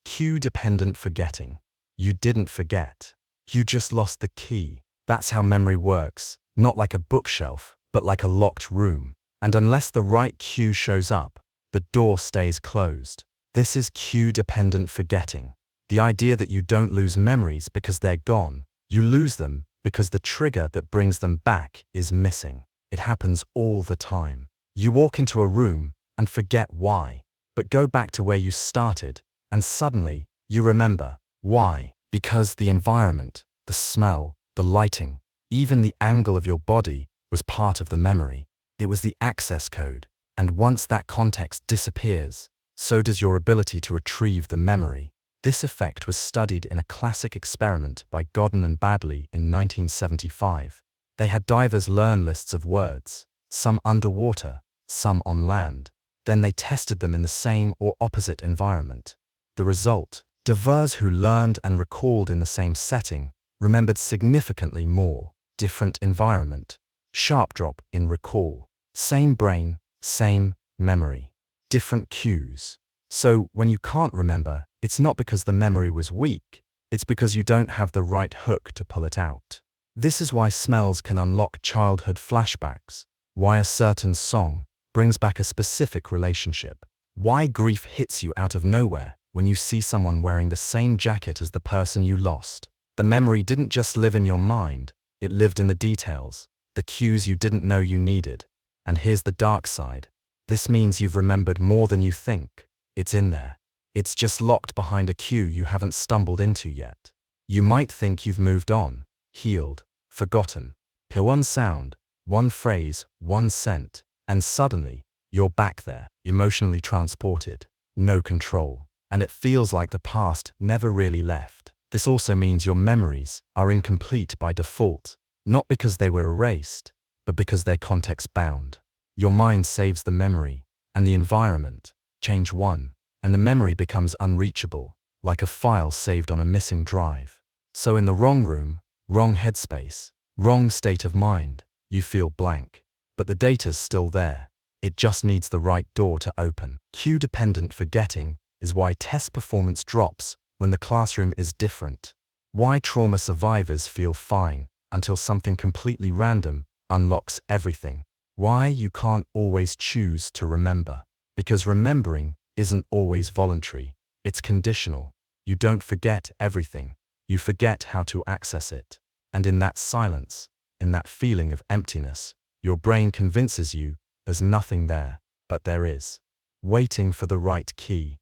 Cue-dependent forgetting. You didn't forget. You just lost the key. That's how memory works, not like a bookshelf, but like a locked room. And unless the right cue shows up, the door stays closed. This is cue-dependent forgetting. The idea that you don't lose memories because they're gone. You lose them because the trigger that brings them back is missing. It happens all the time. You walk into a room and forget why, but go back to where you started, and suddenly you remember. Why? Because the environment, the smell, the lighting, even the angle of your body was part of the memory. It was the access code. And once that context disappears, so does your ability to retrieve the memory. This effect was studied in a classic experiment by Godden and Badley in 1975. They had divers learn lists of words, some underwater, some on land. Then they tested them in the same or opposite environment. The result, divers who learned and recalled in the same setting remembered significantly more. Different environment, sharp drop in recall, same brain, same memory, different cues. So when you can't remember, it's not because the memory was weak, it's because you don't have the right hook to pull it out. This is why smells can unlock childhood flashbacks, why a certain song brings back a specific relationship, why grief hits you out of nowhere when you see someone wearing the same jacket as the person you lost. The memory didn't just live in your mind, it lived in the details, the cues you didn't know you needed. And here's the dark side. This means you've remembered more than you think. It's in there. It's just locked behind a cue you haven't stumbled into yet. You might think you've moved on, healed, forgotten. Hear one sound, one phrase, one scent, and suddenly, you're back there, emotionally transported, no control. And it feels like the past never really left. This also means your memories are incomplete by default, not because they were erased, but because they're context-bound. Your mind saves the memory, and the environment, change one, and the memory becomes unreachable, like a file saved on a missing drive. So in the wrong room, wrong headspace, wrong state of mind, you feel blank. But the data's still there. It just needs the right door to open. Cue-dependent forgetting is why test performance drops when the classroom is different. Why trauma survivors feel fine until something completely random unlocks everything. Why you can't always choose to remember. Because remembering isn't always voluntary. It's conditional. You don't forget everything. You forget how to access it. And in that silence, in that feeling of emptiness, your brain convinces you there's nothing there, but there is. Waiting for the right key.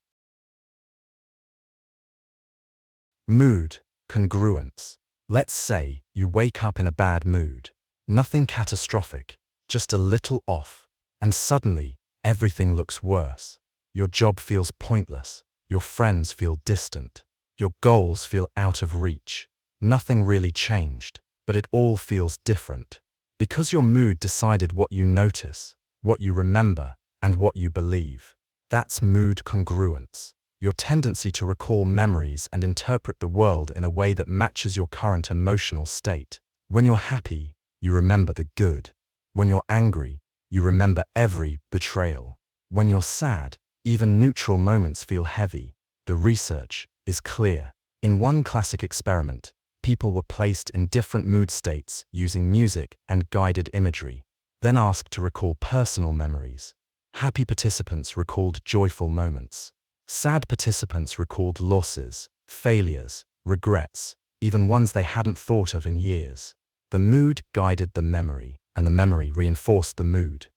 Mood, congruence. Let's say you wake up in a bad mood. Nothing catastrophic, just a little off. And suddenly, everything looks worse. Your job feels pointless. Your friends feel distant. Your goals feel out of reach. Nothing really changed, but it all feels different. Because your mood decided what you notice, what you remember, and what you believe. That's mood congruence, your tendency to recall memories and interpret the world in a way that matches your current emotional state. When you're happy, you remember the good. When you're angry, you remember every betrayal. When you're sad, even neutral moments feel heavy. The research is clear. In one classic experiment, people were placed in different mood states using music and guided imagery, then asked to recall personal memories. Happy participants recalled joyful moments. Sad participants recalled losses, failures, regrets, even ones they hadn't thought of in years. The mood guided the memory, and the memory reinforced the mood.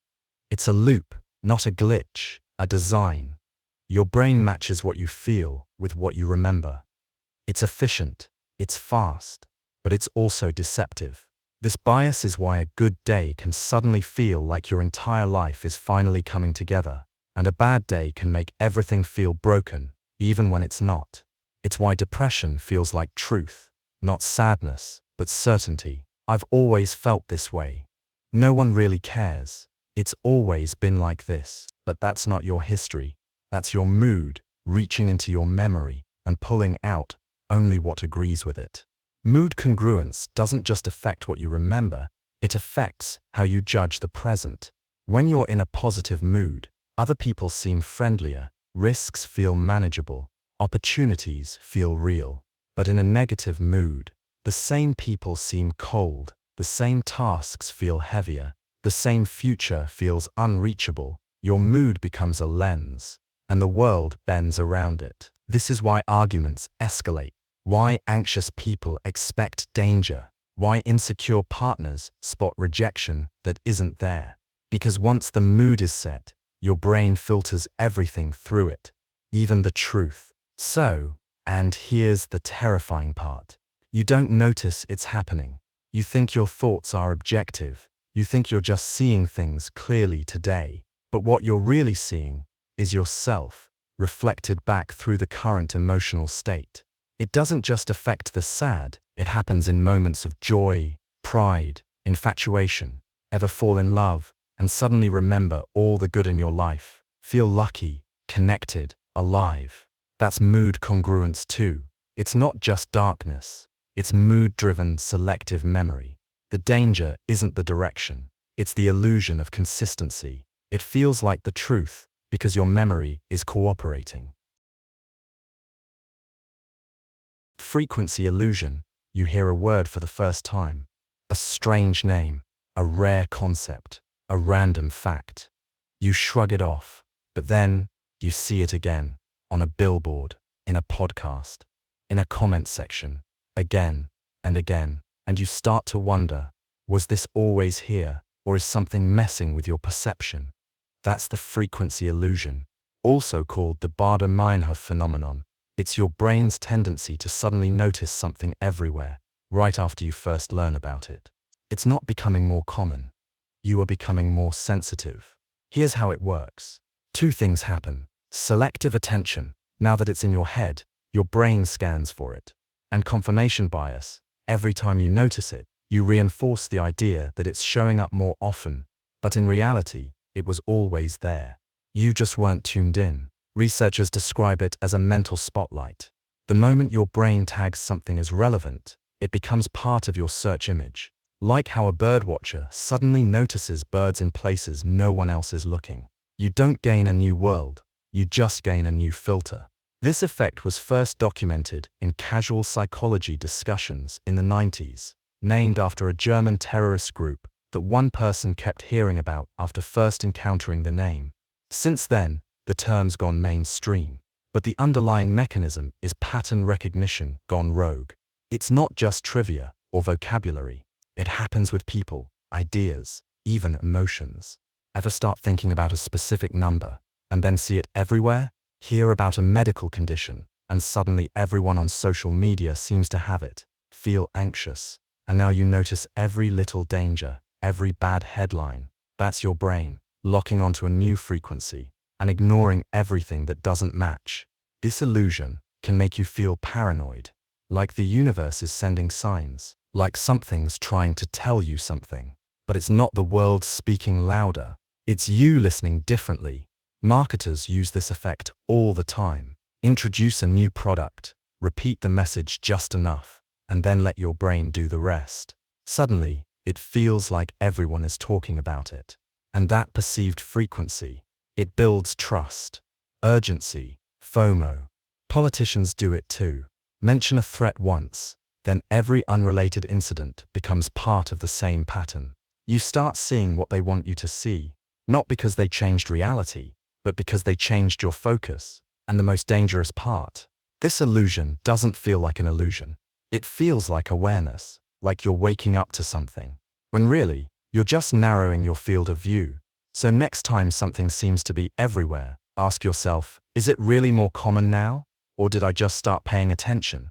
It's a loop, not a glitch, a design. Your brain matches what you feel with what you remember. It's efficient, it's fast, but it's also deceptive. This bias is why a good day can suddenly feel like your entire life is finally coming together, and a bad day can make everything feel broken, even when it's not. It's why depression feels like truth, not sadness, but certainty. I've always felt this way. No one really cares. It's always been like this. But that's not your history. That's your mood, reaching into your memory and pulling out only what agrees with it. Mood congruence doesn't just affect what you remember, it affects how you judge the present. When you're in a positive mood, other people seem friendlier, risks feel manageable, opportunities feel real. But in a negative mood, the same people seem cold, the same tasks feel heavier, the same future feels unreachable. Your mood becomes a lens, and the world bends around it. This is why arguments escalate, why anxious people expect danger, why insecure partners spot rejection that isn't there. Because once the mood is set, your brain filters everything through it, even the truth. So, and here's the terrifying part. You don't notice it's happening. You think your thoughts are objective. You think you're just seeing things clearly today. But what you're really seeing is yourself, reflected back through the current emotional state. It doesn't just affect the sad, it happens in moments of joy, pride, infatuation. Ever fall in love and suddenly remember all the good in your life? Feel lucky, connected, alive. That's mood congruence too. It's not just darkness. It's mood-driven selective memory. The danger isn't the direction. It's the illusion of consistency. It feels like the truth because your memory is cooperating. Frequency illusion. You hear a word for the first time. A strange name, a rare concept, a random fact. You shrug it off, but then you see it again, on a billboard, in a podcast, in a comment section, again and again, and you start to wonder, was this always here, or is something messing with your perception? That's the frequency illusion, also called the Baader-Meinhof phenomenon. It's your brain's tendency to suddenly notice something everywhere, right after you first learn about it. It's not becoming more common. You are becoming more sensitive. Here's how it works. Two things happen. Selective attention. Now that it's in your head, your brain scans for it. And confirmation bias. Every time you notice it, you reinforce the idea that it's showing up more often. But in reality, it was always there. You just weren't tuned in. Researchers describe it as a mental spotlight. The moment your brain tags something as relevant, it becomes part of your search image. Like how a birdwatcher suddenly notices birds in places no one else is looking. You don't gain a new world, you just gain a new filter. This effect was first documented in casual psychology discussions in the 90s, named after a German terrorist group that one person kept hearing about after first encountering the name. Since then, the term's gone mainstream, but the underlying mechanism is pattern recognition gone rogue. It's not just trivia or vocabulary. It happens with people, ideas, even emotions. Ever start thinking about a specific number, and then see it everywhere? Hear about a medical condition, and suddenly everyone on social media seems to have it. Feel anxious, and now you notice every little danger, every bad headline. That's your brain, locking onto a new frequency, and ignoring everything that doesn't match. This illusion can make you feel paranoid, like the universe is sending signs, like something's trying to tell you something. but it's not the world speaking louder. It's you listening differently. Marketers use this effect all the time. Introduce a new product, repeat the message just enough, and then let your brain do the rest. Suddenly, it feels like everyone is talking about it. And that perceived frequency, it builds trust, urgency, FOMO. Politicians do it too. Mention a threat once, then every unrelated incident becomes part of the same pattern. You start seeing what they want you to see, not because they changed reality, but because they changed your focus. And the most dangerous part, this illusion doesn't feel like an illusion. It feels like awareness, like you're waking up to something, when really, you're just narrowing your field of view. So next time something seems to be everywhere, ask yourself, is it really more common now? Or did I just start paying attention?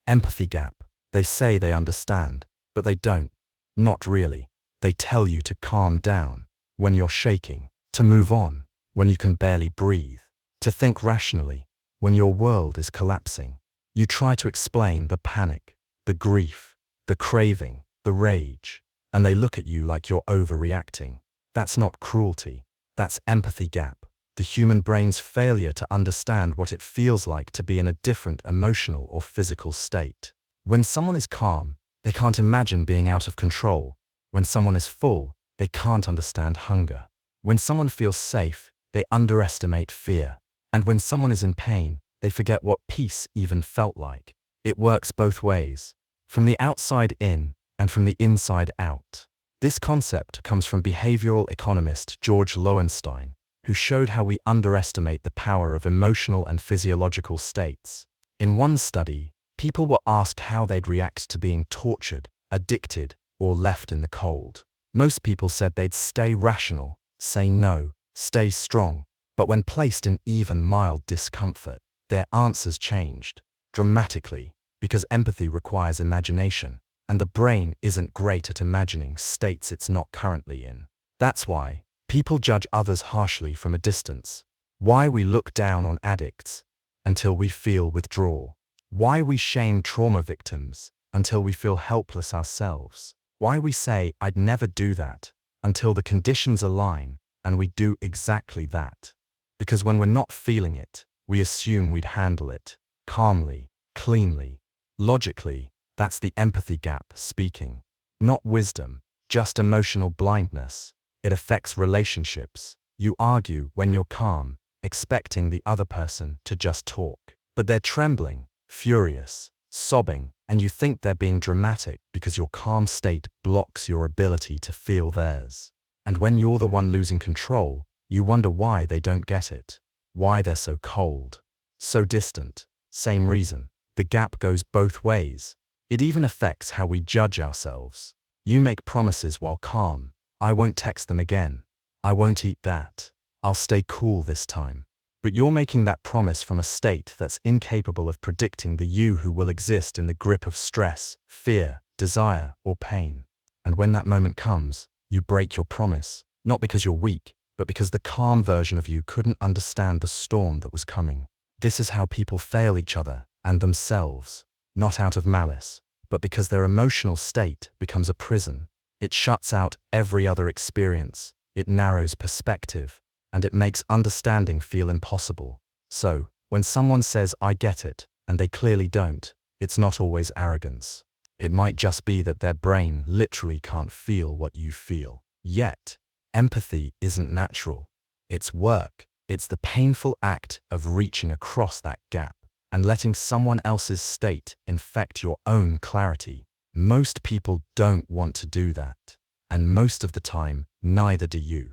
Empathy gap. They say they understand, but they don't. Not really. They tell you to calm down when you're shaking, to move on when you can barely breathe, to think rationally when your world is collapsing. You try to explain the panic, the grief, the craving, the rage, and they look at you like you're overreacting. That's not cruelty. That's empathy gap. The human brain's failure to understand what it feels like to be in a different emotional or physical state. When someone is calm, they can't imagine being out of control. When someone is full, they can't understand hunger. When someone feels safe, they underestimate fear. And when someone is in pain, they forget what peace even felt like. It works both ways, from the outside in and from the inside out. This concept comes from behavioral economist George Loewenstein, who showed how we underestimate the power of emotional and physiological states. In one study, people were asked how they'd react to being tortured, addicted, or left in the cold. Most people said they'd stay rational, say no, stay strong. But when placed in even mild discomfort, their answers changed dramatically, because empathy requires imagination, and the brain isn't great at imagining states it's not currently in. That's why people judge others harshly from a distance. Why we look down on addicts until we feel withdrawal. Why we shame trauma victims until we feel helpless ourselves. Why we say, I'd never do that, until the conditions align and we do exactly that. Because when we're not feeling it, we assume we'd handle it calmly, cleanly, logically. That's the empathy gap speaking. Not wisdom, just emotional blindness. It affects relationships. You argue when you're calm, expecting the other person to just talk. But they're trembling, furious, sobbing, and you think they're being dramatic because your calm state blocks your ability to feel theirs. And when you're the one losing control, you wonder why they don't get it, why they're so cold, so distant. Same reason. The gap goes both ways. It even affects how we judge ourselves. You make promises while calm. I won't text them again. I won't eat that. I'll stay cool this time. But you're making that promise from a state that's incapable of predicting the you who will exist in the grip of stress, fear, desire, or pain. And when that moment comes, you break your promise, not because you're weak, but because the calm version of you couldn't understand the storm that was coming. This is how people fail each other and themselves, not out of malice, but because their emotional state becomes a prison. It shuts out every other experience, it narrows perspective, and it makes understanding feel impossible. So, when someone says, I get it, and they clearly don't, it's not always arrogance. It might just be that their brain literally can't feel what you feel. Yet, empathy isn't natural. It's work. It's the painful act of reaching across that gap and letting someone else's state infect your own clarity. Most people don't want to do that. And most of the time, neither do you.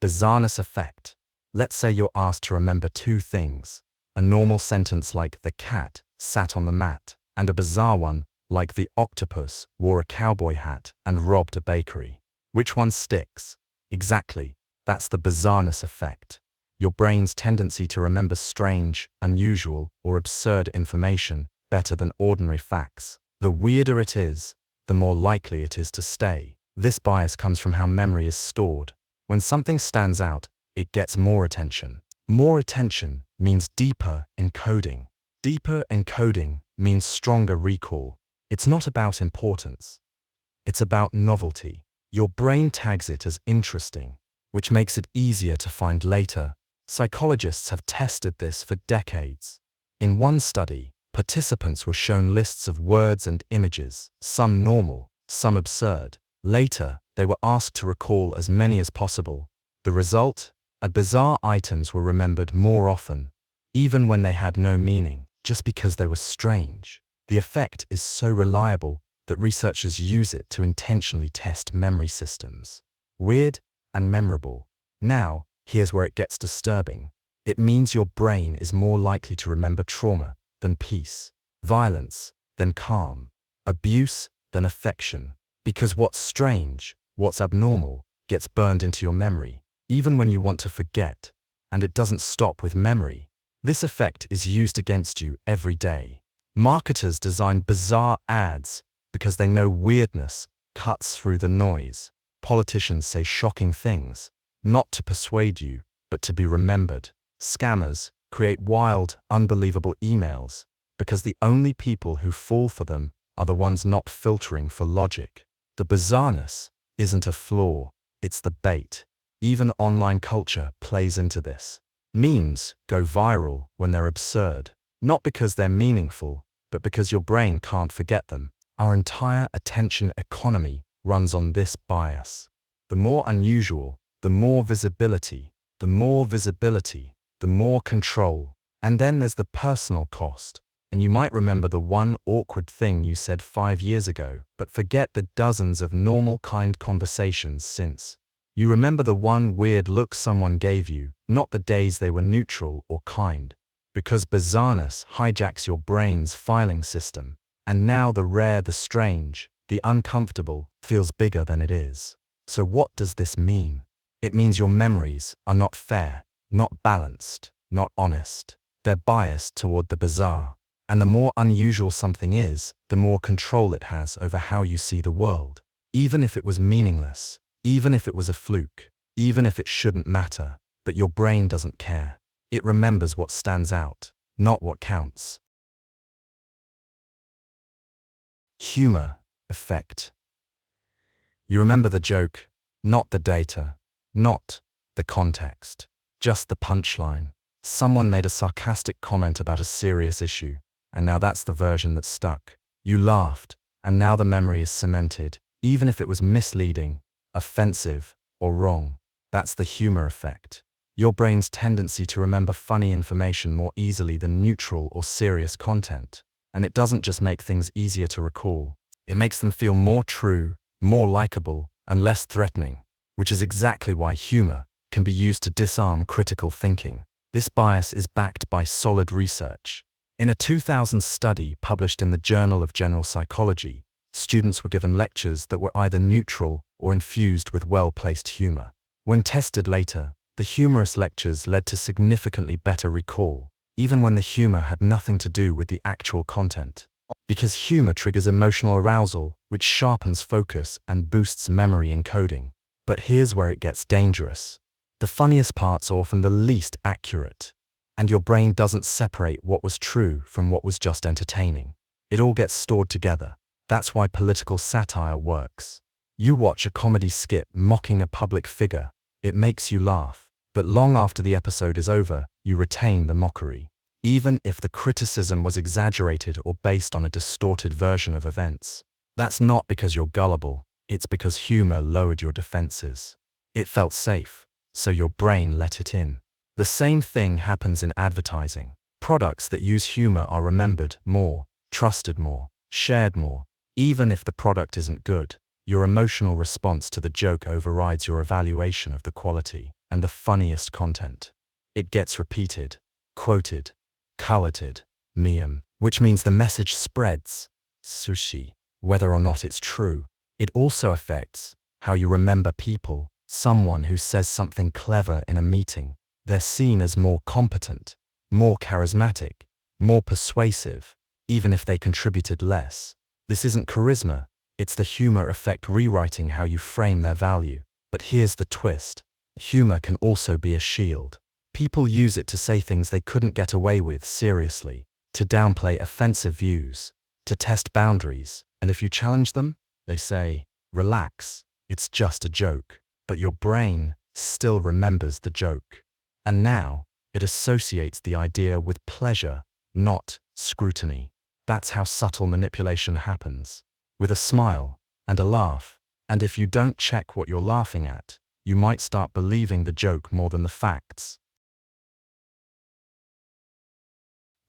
Bizarreness effect. Let's say you're asked to remember two things. A normal sentence like the cat sat on the mat, and a bizarre one like the octopus wore a cowboy hat and robbed a bakery. Which one sticks? Exactly. That's the bizarreness effect. Your brain's tendency to remember strange, unusual, or absurd information better than ordinary facts. The weirder it is, the more likely it is to stay. This bias comes from how memory is stored. When something stands out, it gets more attention. More attention means deeper encoding. Deeper encoding means stronger recall. It's not about importance. It's about novelty. Your brain tags it as interesting, which makes it easier to find later. Psychologists have tested this for decades. In one study, participants were shown lists of words and images, some normal, some absurd. Later, they were asked to recall as many as possible. The result? Bizarre items were remembered more often, even when they had no meaning, just because they were strange. The effect is so reliable that researchers use it to intentionally test memory systems. Weird and memorable. Now, here's where it gets disturbing. It means your brain is more likely to remember trauma than peace, violence than calm, abuse than affection. Because what's strange, what's abnormal, gets burned into your memory, even when you want to forget. And it doesn't stop with memory. This effect is used against you every day. Marketers design bizarre ads because they know weirdness cuts through the noise. Politicians say shocking things, not to persuade you, but to be remembered. Scammers create wild, unbelievable emails because the only people who fall for them are the ones not filtering for logic. The bizarreness isn't a flaw, it's the bait. Even online culture plays into this. Memes go viral when they're absurd, not because they're meaningful, but because your brain can't forget them. Our entire attention economy runs on this bias. The more unusual, the more visibility, the more visibility, the more control. And then there's the personal cost. And you might remember the one awkward thing you said 5 years ago, but forget the dozens of normal kind conversations since. You remember the one weird look someone gave you, not the days they were neutral or kind. Because bizarreness hijacks your brain's filing system. And now the rare, the strange, the uncomfortable feels bigger than it is. So what does this mean? It means your memories are not fair, not balanced, not honest. They're biased toward the bizarre. And the more unusual something is, the more control it has over how you see the world. Even if it was meaningless, even if it was a fluke, even if it shouldn't matter, but your brain doesn't care. It remembers what stands out, not what counts. Humor effect. You remember the joke, not the data, not the context, just the punchline. Someone made a sarcastic comment about a serious issue, and now that's the version that stuck. You laughed, and now the memory is cemented, even if it was misleading, offensive, or wrong. That's the humor effect. Your brain's tendency to remember funny information more easily than neutral or serious content. And it doesn't just make things easier to recall. It makes them feel more true, more likable, and less threatening, which is exactly why humor can be used to disarm critical thinking. This bias is backed by solid research. In a 2000 study published in the Journal of General Psychology, students were given lectures that were either neutral or infused with well-placed humor. When tested later, the humorous lectures led to significantly better recall, even when the humor had nothing to do with the actual content. Because humor triggers emotional arousal, which sharpens focus and boosts memory encoding. But here's where it gets dangerous. The funniest parts are often the least accurate. And your brain doesn't separate what was true from what was just entertaining. It all gets stored together. That's why political satire works. You watch a comedy skit mocking a public figure. It makes you laugh. But long after the episode is over, you retain the mockery. Even if the criticism was exaggerated or based on a distorted version of events. That's not because you're gullible. It's because humor lowered your defenses. It felt safe, so your brain let it in. The same thing happens in advertising. Products that use humor are remembered more, trusted more, shared more. Even if the product isn't good, your emotional response to the joke overrides your evaluation of the quality and the funniest content. It gets repeated, quoted, colored, meme, which means the message spreads, sushi, whether or not it's true. It also affects how you remember people. Someone who says something clever in a meeting, they're seen as more competent, more charismatic, more persuasive, even if they contributed less. This isn't charisma, it's the humor effect rewriting how you frame their value. But here's the twist. Humor can also be a shield. People use it to say things they couldn't get away with seriously. to downplay offensive views, to test boundaries, and if you challenge them, they say, relax, it's just a joke. But your brain still remembers the joke. And now, it associates the idea with pleasure, not scrutiny. That's how subtle manipulation happens. With a smile and a laugh. And if you don't check what you're laughing at, you might start believing the joke more than the facts.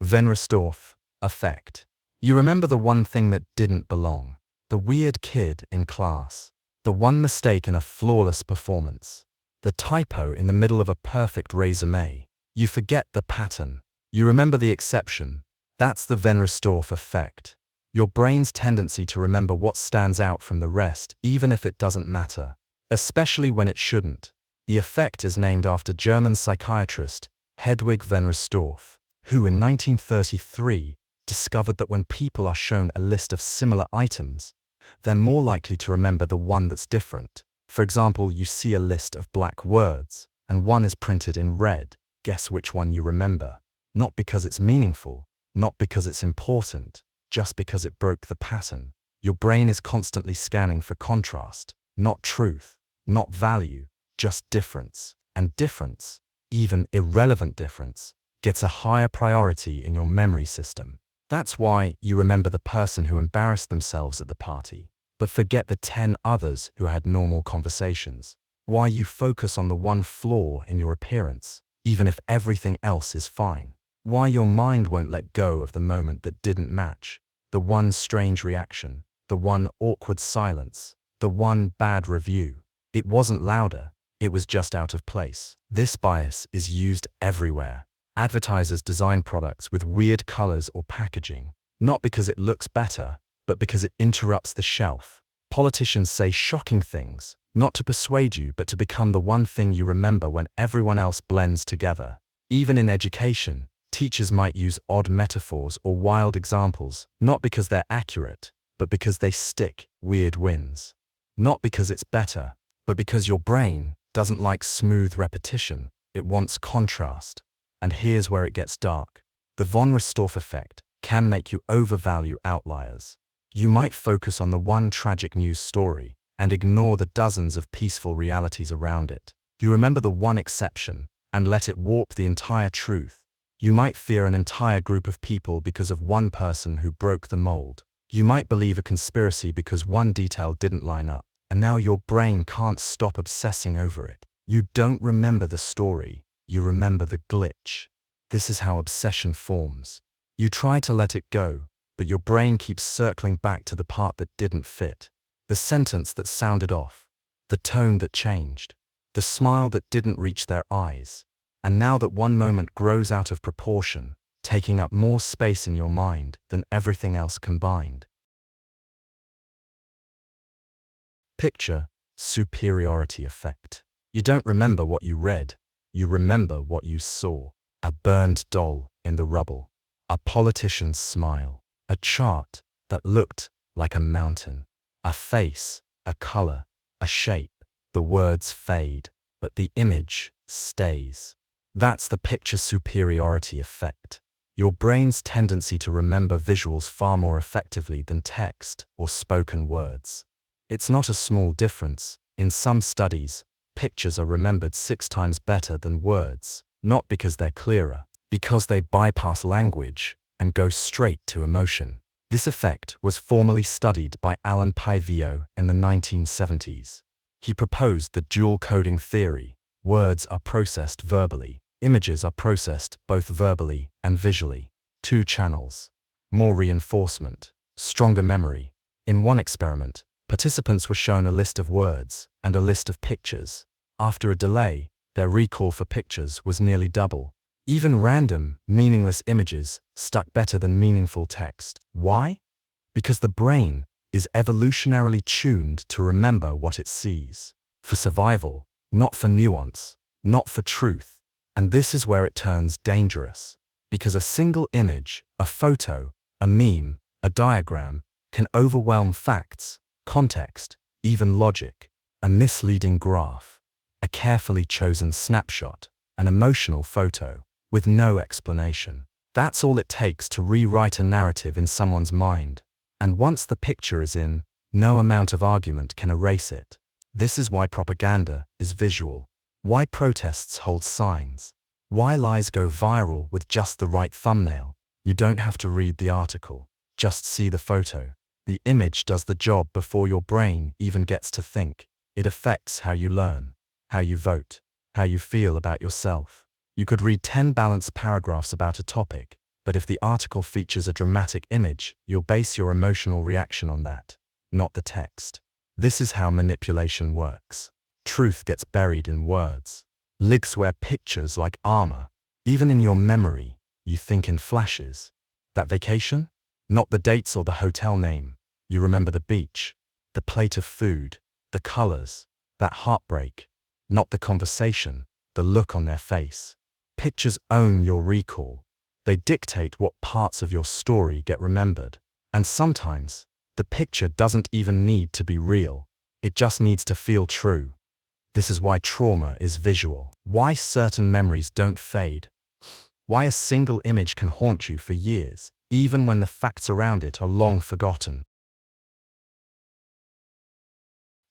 Restorff Effect. You remember the one thing that didn't belong. The weird kid in class. The one mistake in a flawless performance. The typo in the middle of a perfect resume. You forget the pattern. You remember the exception. That's the Restorff Effect. Your brain's tendency to remember what stands out from the rest, even if it doesn't matter. Especially when it shouldn't. The effect is named after German psychiatrist Hedwig von Restorff, who in 1933 discovered that when people are shown a list of similar items, they're more likely to remember the one that's different. For example, you see a list of black words, and one is printed in red. Guess which one you remember. Not because it's meaningful, not because it's important, just because it broke the pattern. Your brain is constantly scanning for contrast, not truth, not value, just difference. And difference, even irrelevant difference, gets a higher priority in your memory system. That's why you remember the person who embarrassed themselves at the party, but forget the 10 others who had normal conversations. Why you focus on the one flaw in your appearance, even if everything else is fine. Why your mind won't let go of the moment that didn't match, the one strange reaction, the one awkward silence, the one bad review. It wasn't louder, it was just out of place. This bias is used everywhere. Advertisers design products with weird colors or packaging, not because it looks better, but because it interrupts the shelf. Politicians say shocking things, not to persuade you but to become the one thing you remember when everyone else blends together. Even in education, teachers might use odd metaphors or wild examples, not because they're accurate, but because they stick. Weird wins. Not because it's better, but because your brain doesn't like smooth repetition, it wants contrast. And here's where it gets dark. The von Restorff effect can make you overvalue outliers. You might focus on the one tragic news story and ignore the dozens of peaceful realities around it. You remember the one exception and let it warp the entire truth. You might fear an entire group of people because of one person who broke the mold. You might believe a conspiracy because one detail didn't line up, and now your brain can't stop obsessing over it. You don't remember the story, you remember the glitch. This is how obsession forms. You try to let it go, but your brain keeps circling back to the part that didn't fit. The sentence that sounded off, the tone that changed, the smile that didn't reach their eyes. And now that one moment grows out of proportion, taking up more space in your mind than everything else combined. Picture superiority effect. You don't remember what you read, you remember what you saw. A burned doll in the rubble, a politician's smile, a chart that looked like a mountain, a face, a color, a shape. The words fade, but the image stays. That's the picture superiority effect. Your brain's tendency to remember visuals far more effectively than text or spoken words. It's not a small difference. In some studies, pictures are remembered 6 times better than words, not because they're clearer, because they bypass language and go straight to emotion. This effect was formally studied by Alan Pivio in the 1970s. He proposed the dual coding theory. Words are processed verbally. Images are processed both verbally and visually. 2 channels. More reinforcement. Stronger memory. In one experiment, participants were shown a list of words and a list of pictures. After a delay, their recall for pictures was nearly double. Even random, meaningless images stuck better than meaningful text. Why? Because the brain is evolutionarily tuned to remember what it sees. For survival, not for nuance, not for truth. And this is where it turns dangerous. Because a single image, a photo, a meme, a diagram, can overwhelm facts, context, even logic. A misleading graph, a carefully chosen snapshot, an emotional photo, with no explanation, That's all it takes to rewrite a narrative in someone's mind. And once the picture is in, no amount of argument can erase it. This is why propaganda is visual. Why protests hold signs. Why lies go viral with just the right thumbnail. You don't have to read the article. Just see the photo. The image does the job before your brain even gets to think. It affects how you learn, how you vote, how you feel about yourself. You could read 10 balanced paragraphs about a topic, but if the article features a dramatic image, you'll base your emotional reaction on that, not the text. This is how manipulation works. Truth gets buried in words. Links wear pictures like armor. Even in your memory, you think in flashes. That vacation? Not the dates or the hotel name. You remember the beach, the plate of food, the colors, that heartbreak. Not the conversation, the look on their face. Pictures own your recall. They dictate what parts of your story get remembered. And sometimes, the picture doesn't even need to be real. It just needs to feel true. This is why trauma is visual. Why certain memories don't fade. Why a single image can haunt you for years, even when the facts around it are long forgotten.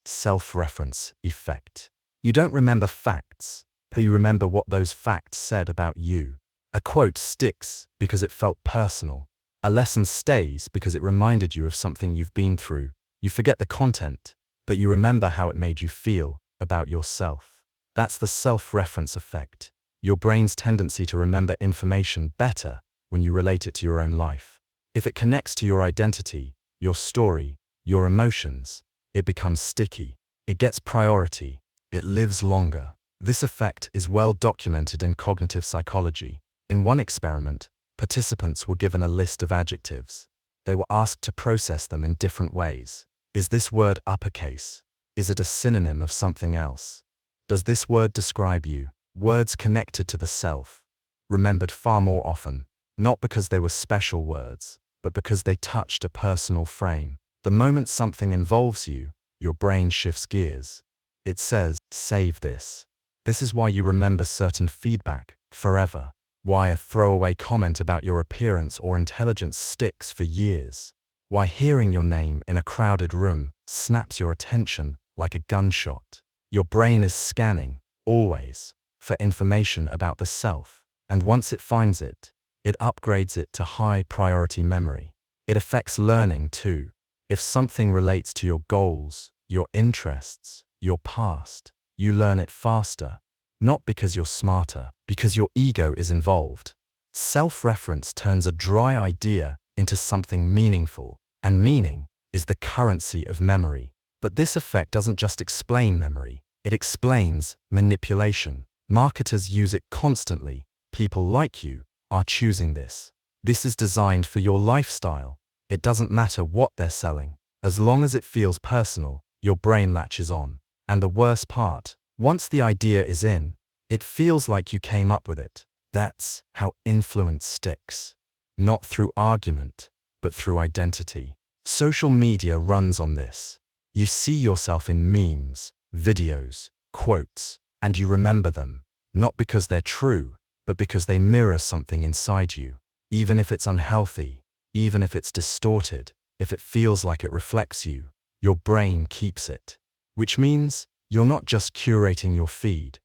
Self-reference effect. You don't remember facts, but you remember what those facts said about you. A quote sticks because it felt personal. A lesson stays because it reminded you of something you've been through. You forget the content, but you remember how it made you feel about yourself. That's the self-reference effect. Your brain's tendency to remember information better when you relate it to your own life. If it connects to your identity, your story, your emotions, it becomes sticky. It gets priority. It lives longer. This effect is well documented in cognitive psychology. In one experiment, participants were given a list of adjectives. They were asked to process them in different ways. Is this word uppercase? Is it a synonym of something else? Does this word describe you? Words connected to the self, remembered far more often, not because they were special words, but because they touched a personal frame. The moment something involves you, your brain shifts gears. It says, save this. This is why you remember certain feedback forever. Why a throwaway comment about your appearance or intelligence sticks for years. Why hearing your name in a crowded room snaps your attention like a gunshot. Your brain is scanning, always, for information about the self, and once it finds it, it upgrades it to high-priority memory. It affects learning too. If something relates to your goals, your interests, your past, you learn it faster. Not because you're smarter, because your ego is involved. Self-reference turns a dry idea into something meaningful, and meaning is the currency of memory. But this effect doesn't just explain memory, it explains manipulation. Marketers use it constantly. People like you are choosing this. This is designed for your lifestyle. It doesn't matter what they're selling. As long as it feels personal, your brain latches on. And the worst part, once the idea is in, it feels like you came up with it. That's how influence sticks. Not through argument, but through identity. Social media runs on this. You see yourself in memes, videos, quotes, and you remember them, not because they're true, but because they mirror something inside you. Even if it's unhealthy, even if it's distorted, if it feels like it reflects you, your brain keeps it. Which means you're not just curating your feed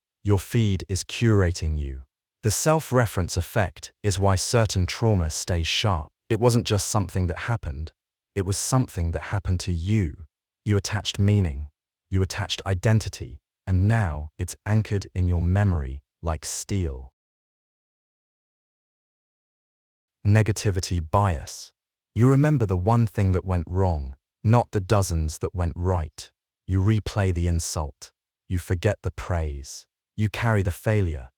is curating you. The self-reference effect is why certain trauma stays sharp. It wasn't just something that happened, it was something that happened to you. You attached meaning, you attached identity, and now it's anchored in your memory like steel. Negativity bias. You remember the one thing that went wrong, not the dozens that went right. You replay the insult. You forget the praise. You carry the failure.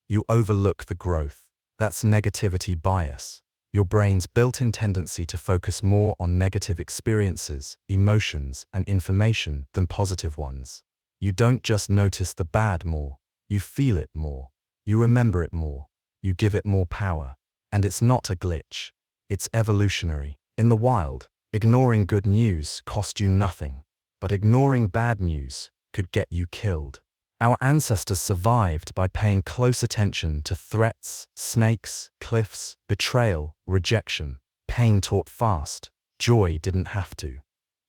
You overlook the growth. That's negativity bias. Your brain's built-in tendency to focus more on negative experiences, emotions, and information than positive ones. You don't just notice the bad more, you feel it more. You remember it more. You give it more power. And it's not a glitch. It's evolutionary. In the wild, ignoring good news cost you nothing. But ignoring bad news could get you killed. Our ancestors survived by paying close attention to threats, snakes, cliffs, betrayal, rejection. Pain taught fast. Joy didn't have to.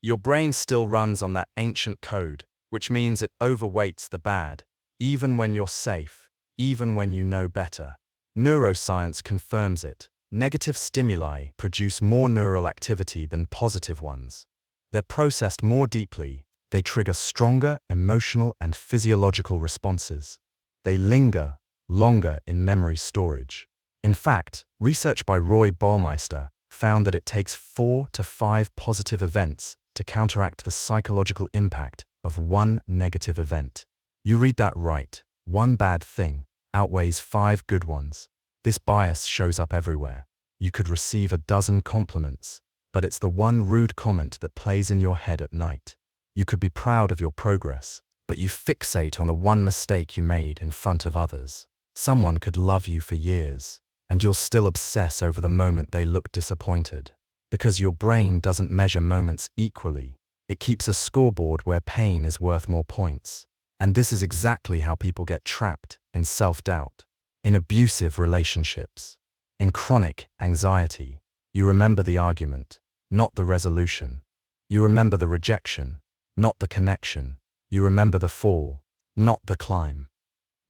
Your brain still runs on that ancient code, which means it overweights the bad, even when you're safe, even when you know better. Neuroscience confirms it. Negative stimuli produce more neural activity than positive ones. They're processed more deeply. They trigger stronger emotional and physiological responses. They linger longer in memory storage. In fact, research by Roy Baumeister found that it takes 4 to 5 positive events to counteract the psychological impact of one negative event. You read that right. One bad thing outweighs 5 good ones. This bias shows up everywhere. You could receive a dozen compliments, but it's the one rude comment that plays in your head at night. You could be proud of your progress, but you fixate on the one mistake you made in front of others. Someone could love you for years, and you'll still obsess over the moment they look disappointed. Because your brain doesn't measure moments equally. It keeps a scoreboard where pain is worth more points. And this is exactly how people get trapped in self-doubt, in abusive relationships, in chronic anxiety. You remember the argument, not the resolution. You remember the rejection, not the connection. You remember the fall, not the climb.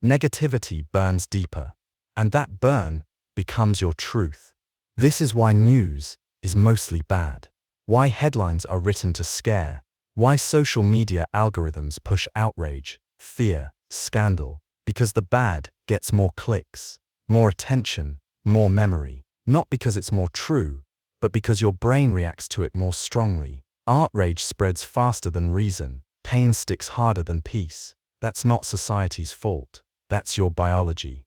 Negativity burns deeper, and that burn becomes your truth. This is why news is mostly bad. Why headlines are written to scare. Why social media algorithms push outrage, fear, scandal. Because the bad gets more clicks, more attention, more memory. Not because it's more true, but because your brain reacts to it more strongly. Outrage spreads faster than reason. Pain sticks harder than peace. That's not society's fault. That's your biology.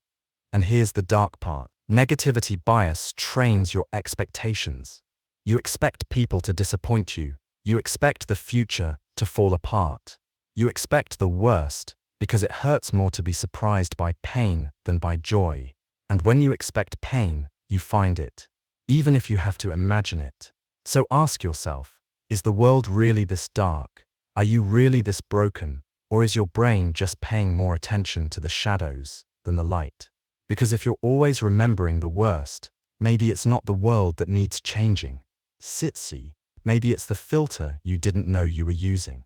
And here's the dark part. Negativity bias trains your expectations. You expect people to disappoint you. You expect the future to fall apart. You expect the worst because it hurts more to be surprised by pain than by joy. And when you expect pain, you find it, even if you have to imagine it. So ask yourself, is the world really this dark? Are you really this broken? Or is your brain just paying more attention to the shadows than the light? Because if you're always remembering the worst, maybe it's not the world that needs changing. See, maybe it's the filter you didn't know you were using.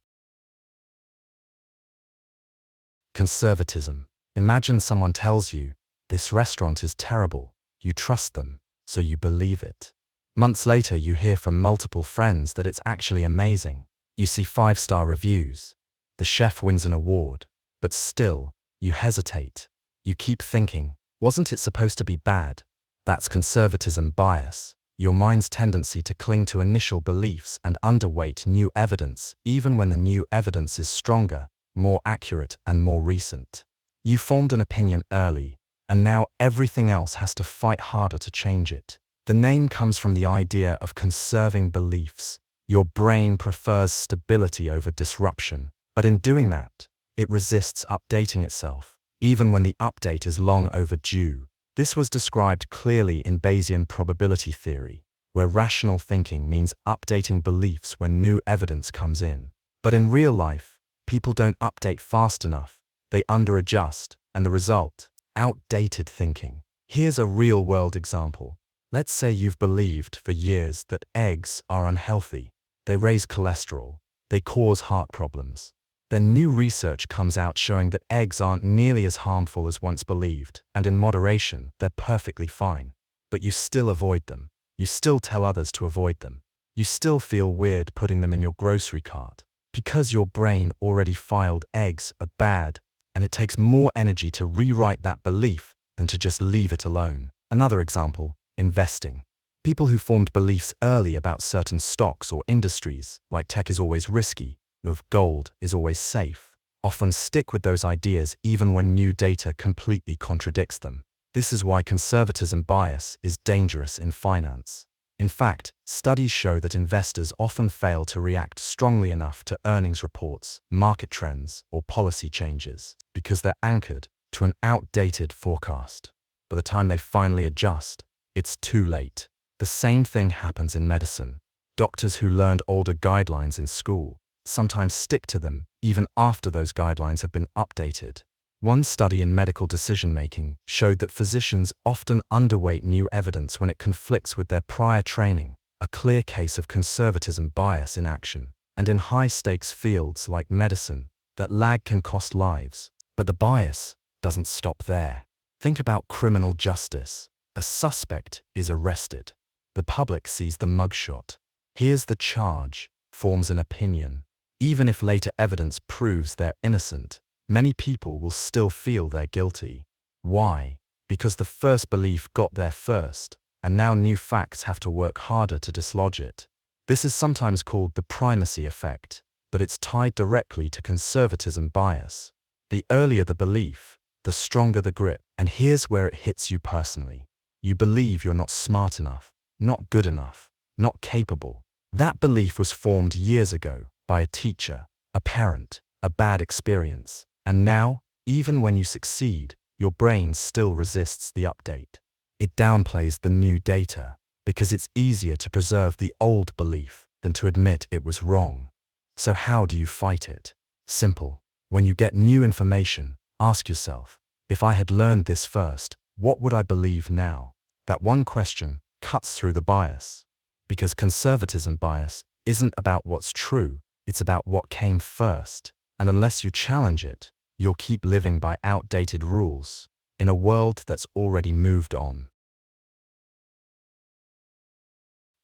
Conservatism. Imagine someone tells you, this restaurant is terrible. You trust them, so you believe it. Months later, you hear from multiple friends that it's actually amazing. You see 5-star reviews. The chef wins an award. But still, you hesitate. You keep thinking, wasn't it supposed to be bad? That's conservatism bias. Your mind's tendency to cling to initial beliefs and underweight new evidence, even when the new evidence is stronger, more accurate, and more recent. You formed an opinion early, and now everything else has to fight harder to change it. The name comes from the idea of conserving beliefs. Your brain prefers stability over disruption, but in doing that, it resists updating itself, even when the update is long overdue. This was described clearly in Bayesian probability theory, where rational thinking means updating beliefs when new evidence comes in. But in real life, people don't update fast enough. They underadjust, and the result? Outdated thinking. Here's a real-world example. Let's say you've believed for years that eggs are unhealthy. They raise cholesterol. They cause heart problems. Then new research comes out showing that eggs aren't nearly as harmful as once believed, and in moderation, they're perfectly fine. But you still avoid them. You still tell others to avoid them. You still feel weird putting them in your grocery cart. Because your brain already filed eggs are bad, and it takes more energy to rewrite that belief than to just leave it alone. Another example, investing. People who formed beliefs early about certain stocks or industries, like tech is always risky, of gold is always safe, often stick with those ideas even when new data completely contradicts them. This is why conservatism bias is dangerous in finance. In fact, studies show that investors often fail to react strongly enough to earnings reports, market trends, or policy changes, because they're anchored to an outdated forecast. By the time they finally adjust, it's too late. The same thing happens in medicine. Doctors who learned older guidelines in school sometimes stick to them even after those guidelines have been updated. One study in medical decision-making showed that physicians often underweight new evidence when it conflicts with their prior training, a clear case of conservatism bias in action. And in high-stakes fields like medicine, that lag can cost lives. But the bias doesn't stop there. Think about criminal justice. A suspect is arrested. The public sees the mugshot, hears the charge, forms an opinion. Even if later evidence proves they're innocent, many people will still feel they're guilty. Why? Because the first belief got there first, and now new facts have to work harder to dislodge it. This is sometimes called the primacy effect, but it's tied directly to conservatism bias. The earlier the belief, the stronger the grip. And here's where it hits you personally. You believe you're not smart enough, not good enough, not capable. That belief was formed years ago by a teacher, a parent, a bad experience. And now, even when you succeed, your brain still resists the update. It downplays the new data, because it's easier to preserve the old belief than to admit it was wrong. So how do you fight it? Simple. When you get new information, ask yourself, if I had learned this first, what would I believe now? That one question cuts through the bias. Because conservatism bias isn't about what's true, it's about what came first. And unless you challenge it, you'll keep living by outdated rules in a world that's already moved on.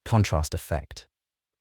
Contrast effect.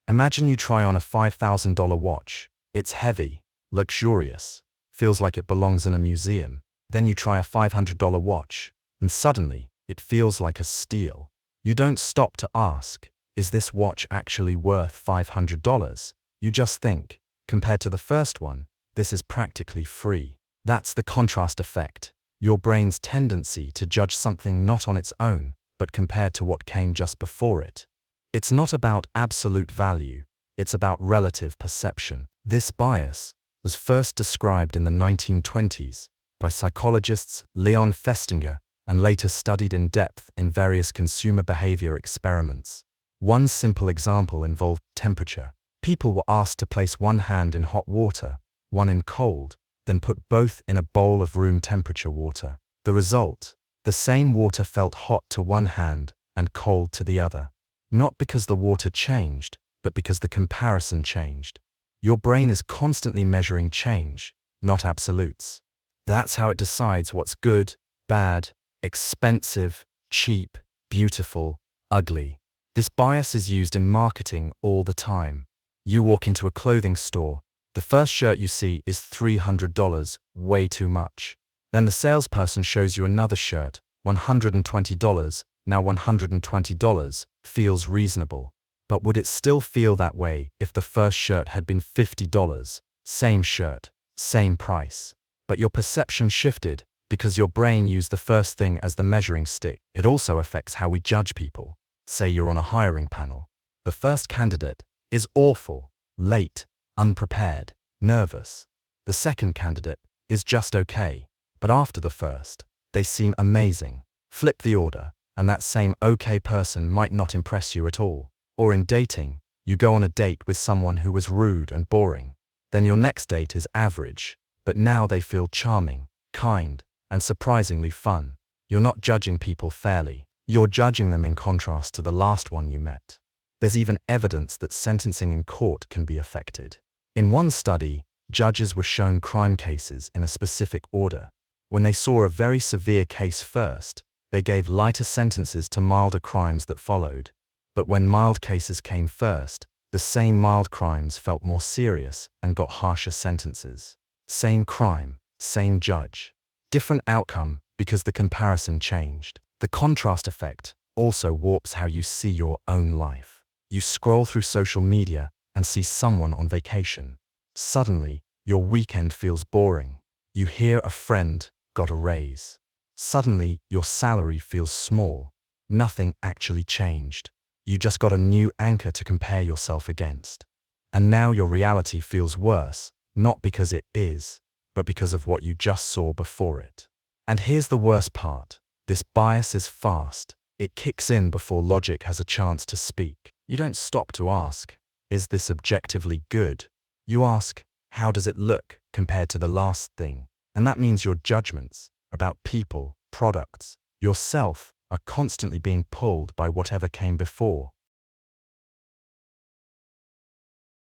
Imagine you try on a $5,000 watch. It's heavy, luxurious, feels like it belongs in a museum. Then you try a $500 watch, and suddenly, it feels like a steal. You don't stop to ask, is this watch actually worth $500? You just think, compared to the first one, this is practically free. That's the contrast effect. Your brain's tendency to judge something not on its own, but compared to what came just before it. It's not about absolute value, it's about relative perception. This bias was first described in the 1920s by psychologists Leon Festinger and later studied in depth in various consumer behavior experiments. One simple example involved temperature. People were asked to place one hand in hot water, one in cold, then put both in a bowl of room temperature water. The result: the same water felt hot to one hand and cold to the other. Not because the water changed, but because the comparison changed. Your brain is constantly measuring change, not absolutes. That's how it decides what's good, bad, expensive, cheap, beautiful, ugly. This bias is used in marketing all the time. You walk into a clothing store, the first shirt you see is $300, way too much. Then the salesperson shows you another shirt, $120, now $120, feels reasonable. But would it still feel that way if the first shirt had been $50? Same shirt, same price. But your perception shifted because your brain used the first thing as the measuring stick. It also affects how we judge people. Say you're on a hiring panel. The first candidate is awful, late, unprepared, nervous. The second candidate is just okay, but after the first, they seem amazing. Flip the order, and that same okay person might not impress you at all. Or in dating, you go on a date with someone who was rude and boring. Then your next date is average, but now they feel charming, kind, and surprisingly fun. You're not judging people fairly. You're judging them in contrast to the last one you met. There's even evidence that sentencing in court can be affected. In one study, judges were shown crime cases in a specific order. When they saw a very severe case first, they gave lighter sentences to milder crimes that followed. But when mild cases came first, the same mild crimes felt more serious and got harsher sentences. Same crime, same judge. Different outcome because the comparison changed. The contrast effect also warps how you see your own life. You scroll through social media and see someone on vacation. Suddenly, your weekend feels boring. You hear a friend got a raise. Suddenly, your salary feels small. Nothing actually changed. You just got a new anchor to compare yourself against. And now your reality feels worse, not because it is, but because of what you just saw before it. And here's the worst part. This bias is fast. It kicks in before logic has a chance to speak. You don't stop to ask, is this objectively good? You ask, how does it look compared to the last thing? And that means your judgments about people, products, yourself are constantly being pulled by whatever came before.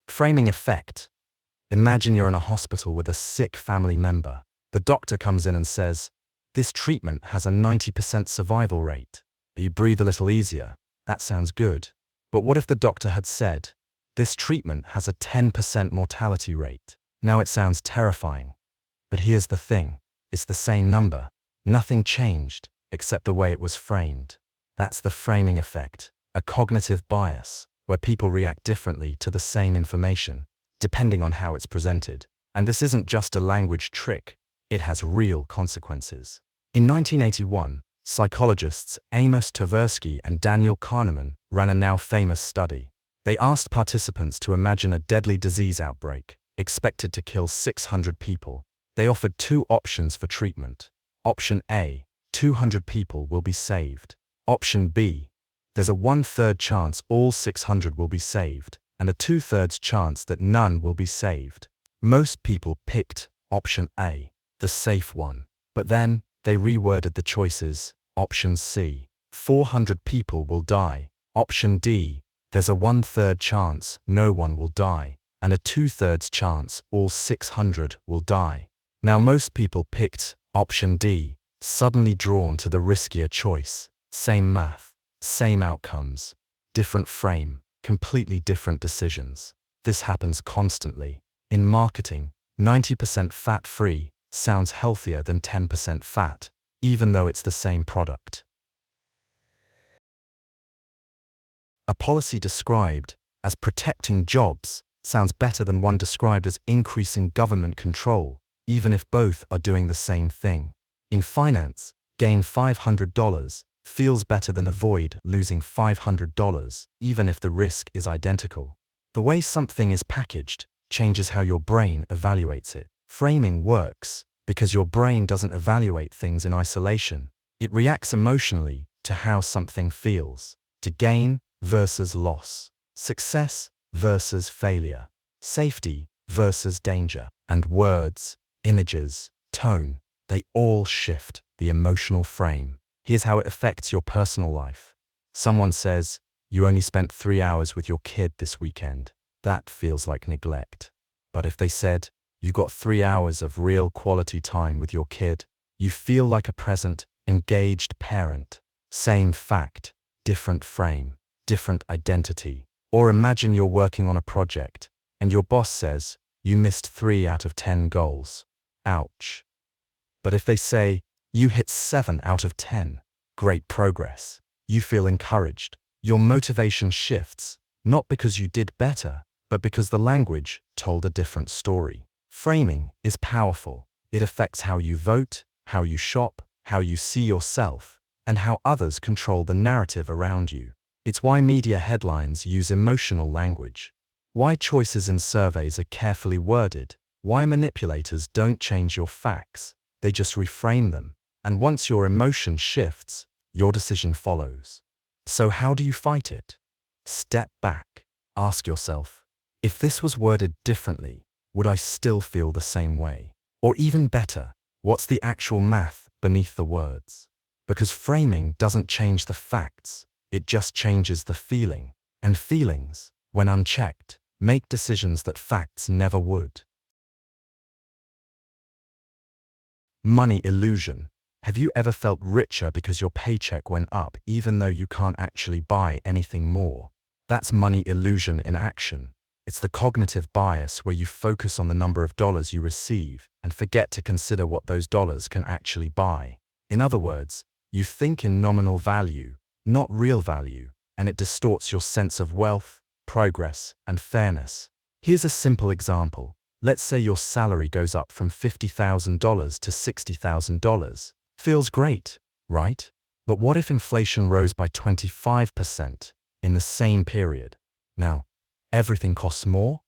Framing effect. Imagine you're in a hospital with a sick family member. The doctor comes in and says, "This treatment has a 90% survival rate. You breathe a little easier. That sounds good." But what if the doctor had said, "This treatment has a 10% mortality rate"? Now it sounds terrifying. But here's the thing. It's the same number. Nothing changed, except the way it was framed. That's the framing effect, a cognitive bias, where people react differently to the same information, depending on how it's presented. And this isn't just a language trick. It has real consequences. In 1981, psychologists Amos Tversky and Daniel Kahneman ran a now famous study. They asked participants to imagine a deadly disease outbreak, expected to kill 600 people. They offered two options for treatment. Option A, 200 people will be saved. Option B, there's a 1/3 chance all 600 will be saved, and a 2/3 chance that none will be saved. Most people picked option A, the safe one. But then, they reworded the choices. Option C, 400 people will die. Option D, there's a 1/3 chance no one will die, and a 2/3 chance all 600 will die. Now most people picked option D, suddenly drawn to the riskier choice. Same math, same outcomes, different frame, completely different decisions. This happens constantly. In marketing, 90% fat-free sounds healthier than 10% fat, even though it's the same product. A policy described as protecting jobs sounds better than one described as increasing government control, even if both are doing the same thing. In finance, gain $500 feels better than avoid losing $500, even if the risk is identical. The way something is packaged changes how your brain evaluates it. Framing works because your brain doesn't evaluate things in isolation. It reacts emotionally to how something feels, to gain versus loss, success versus failure, safety versus danger. And words, images, tone, they all shift the emotional frame. Here's how it affects your personal life. Someone says, "You only spent 3 hours with your kid this weekend." That feels like neglect. But if they said, "You got 3 hours of real quality time with your kid," you feel like a present, engaged parent. Same fact, different frame, different identity. Or imagine you're working on a project, and your boss says, "You missed 3 out of 10 goals." Ouch. But if they say, "You hit 7 out of 10, great progress," you feel encouraged. Your motivation shifts, not because you did better, but because the language told a different story. Framing is powerful. It affects how you vote, how you shop, how you see yourself, and how others control the narrative around you. It's why media headlines use emotional language, why choices in surveys are carefully worded, why manipulators don't change your facts, they just reframe them. And once your emotion shifts, your decision follows. So how do you fight it? Step back. Ask yourself, if this was worded differently, would I still feel the same way? Or even better, what's the actual math beneath the words? Because framing doesn't change the facts, it just changes the feeling. And feelings, when unchecked, make decisions that facts never would. Money illusion. Have you ever felt richer because your paycheck went up even though you can't actually buy anything more? That's money illusion in action. It's the cognitive bias where you focus on the number of dollars you receive and forget to consider what those dollars can actually buy. In other words, you think in nominal value, not real value, and it distorts your sense of wealth, progress, and fairness. Here's a simple example. Let's say your salary goes up from $50,000 to $60,000. Feels great, right? But what if inflation rose by 25% in the same period? Now, everything costs more?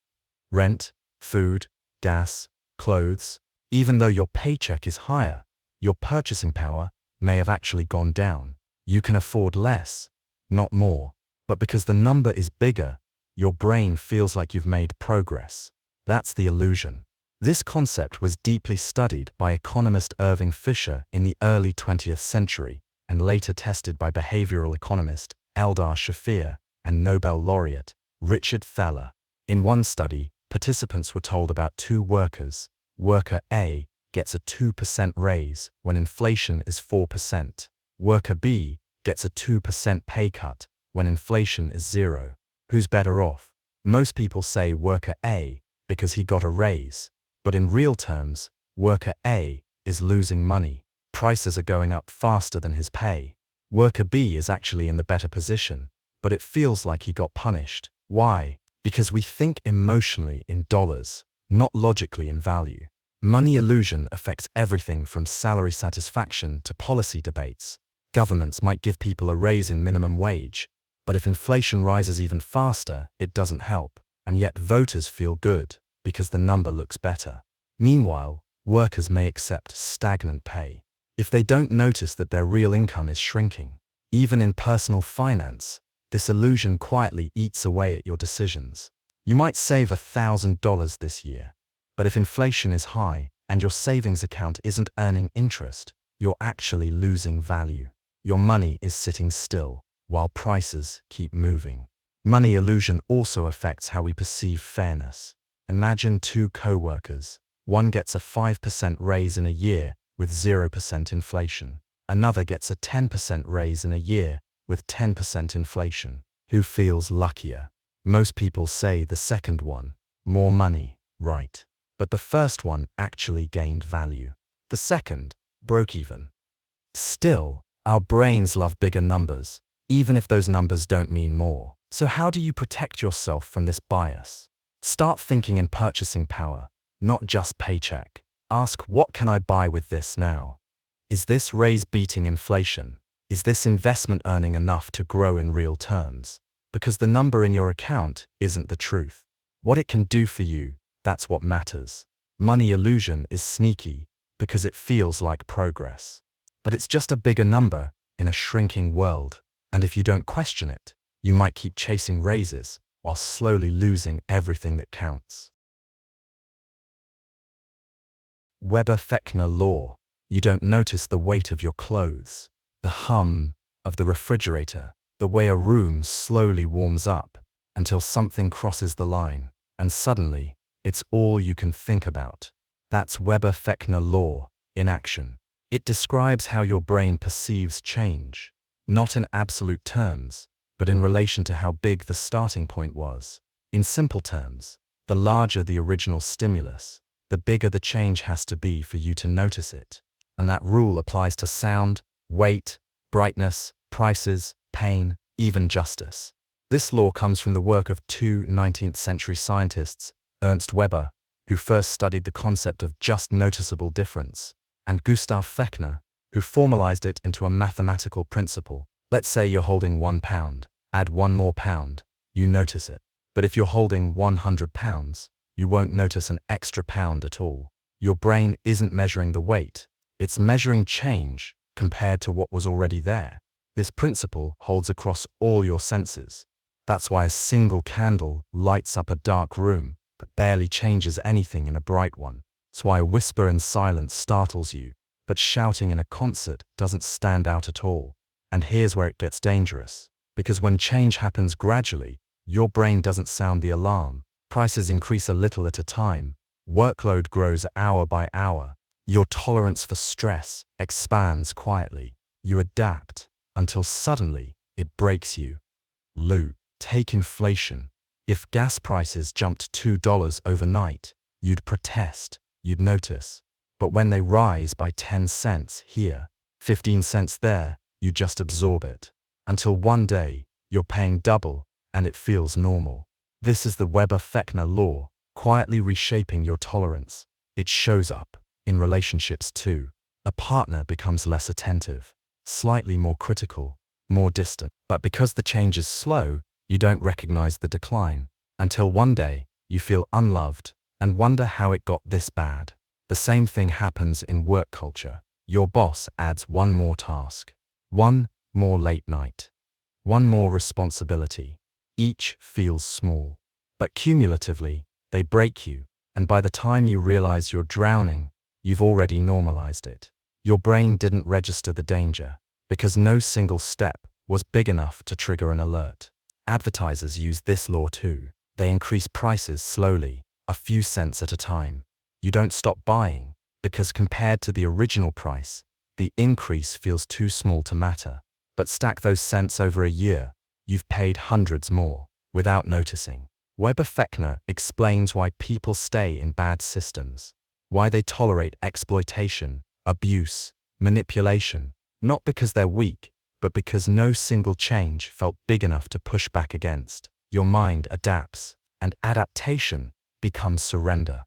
Rent, food, gas, clothes. Even though your paycheck is higher, your purchasing power may have actually gone down. You can afford less, not more. But because the number is bigger, your brain feels like you've made progress. That's the illusion. This concept was deeply studied by economist Irving Fisher in the early 20th century and later tested by behavioral economist Eldar Shafir and Nobel laureate Richard Thaler. In one study, participants were told about two workers. Worker A gets a 2% raise when inflation is 4%. Worker B gets a 2% pay cut when inflation is 0. Who's better off? Most people say worker A because he got a raise. But in real terms, worker A is losing money. Prices are going up faster than his pay. Worker B is actually in the better position, but it feels like he got punished. Why? Because we think emotionally in dollars, not logically in value. Money illusion affects everything from salary satisfaction to policy debates. Governments might give people a raise in minimum wage, but if inflation rises even faster, it doesn't help, and yet voters feel good because the number looks better. Meanwhile, workers may accept stagnant pay if they don't notice that their real income is shrinking. Even in personal finance, this illusion quietly eats away at your decisions. You might save $1,000 this year, but if inflation is high and your savings account isn't earning interest, you're actually losing value. Your money is sitting still while prices keep moving. Money illusion also affects how we perceive fairness. Imagine two co-workers. One gets a 5% raise in a year with 0% inflation. Another gets a 10% raise in a year with 10% inflation. Who feels luckier? Most people say the second one. More money, right? But the first one actually gained value. The second broke even. Still, our brains love bigger numbers, even if those numbers don't mean more. So how do you protect yourself from this bias? Start thinking in purchasing power, not just paycheck. Ask, what can I buy with this now? Is this raise beating inflation? Is this investment earning enough to grow in real terms? Because the number in your account isn't the truth. What it can do for you, that's what matters. Money illusion is sneaky because it feels like progress. But it's just a bigger number in a shrinking world. And if you don't question it, you might keep chasing raises while slowly losing everything that counts. Weber-Fechner Law. You don't notice the weight of your clothes, the hum of the refrigerator, the way a room slowly warms up until something crosses the line, and suddenly, it's all you can think about. That's Weber-Fechner Law in action. It describes how your brain perceives change, not in absolute terms, but in relation to how big the starting point was. In simple terms, the larger the original stimulus, the bigger the change has to be for you to notice it. And that rule applies to sound, weight, brightness, prices, pain, even justice. This law comes from the work of two 19th century scientists, Ernst Weber, who first studied the concept of just noticeable difference, and Gustav Fechner, who formalized it into a mathematical principle. Let's say you're holding 1 pound, add 1 more pound, you notice it. But if you're holding 100 pounds, you won't notice an extra pound at all. Your brain isn't measuring the weight, it's measuring change compared to what was already there. This principle holds across all your senses. That's why a single candle lights up a dark room, but barely changes anything in a bright one. It's why a whisper in silence startles you, but shouting in a concert doesn't stand out at all. And here's where it gets dangerous. Because when change happens gradually, your brain doesn't sound the alarm. Prices increase a little at a time. Workload grows hour by hour. Your tolerance for stress expands quietly. You adapt until suddenly it breaks you. Take inflation. If gas prices jumped $2 overnight, you'd protest, you'd notice. But when they rise by 10 cents here, 15 cents there, you just absorb it. Until one day, you're paying double, and it feels normal. This is the Weber-Fechner Law, quietly reshaping your tolerance. It shows up in relationships too. A partner becomes less attentive, slightly more critical, more distant. But because the change is slow, you don't recognize the decline. Until one day, you feel unloved and wonder how it got this bad. The same thing happens in work culture. Your boss adds one more task, one more late night, one more responsibility. Each feels small, but cumulatively, they break you. And by the time you realize you're drowning, you've already normalized it. Your brain didn't register the danger because no single step was big enough to trigger an alert. Advertisers use this law too. They increase prices slowly, a few cents at a time. You don't stop buying because compared to the original price, the increase feels too small to matter. But stack those cents over a year, you've paid hundreds more without noticing. Weber-Fechner explains why people stay in bad systems, why they tolerate exploitation, abuse, manipulation, not because they're weak, but because no single change felt big enough to push back against. Your mind adapts, and adaptation becomes surrender.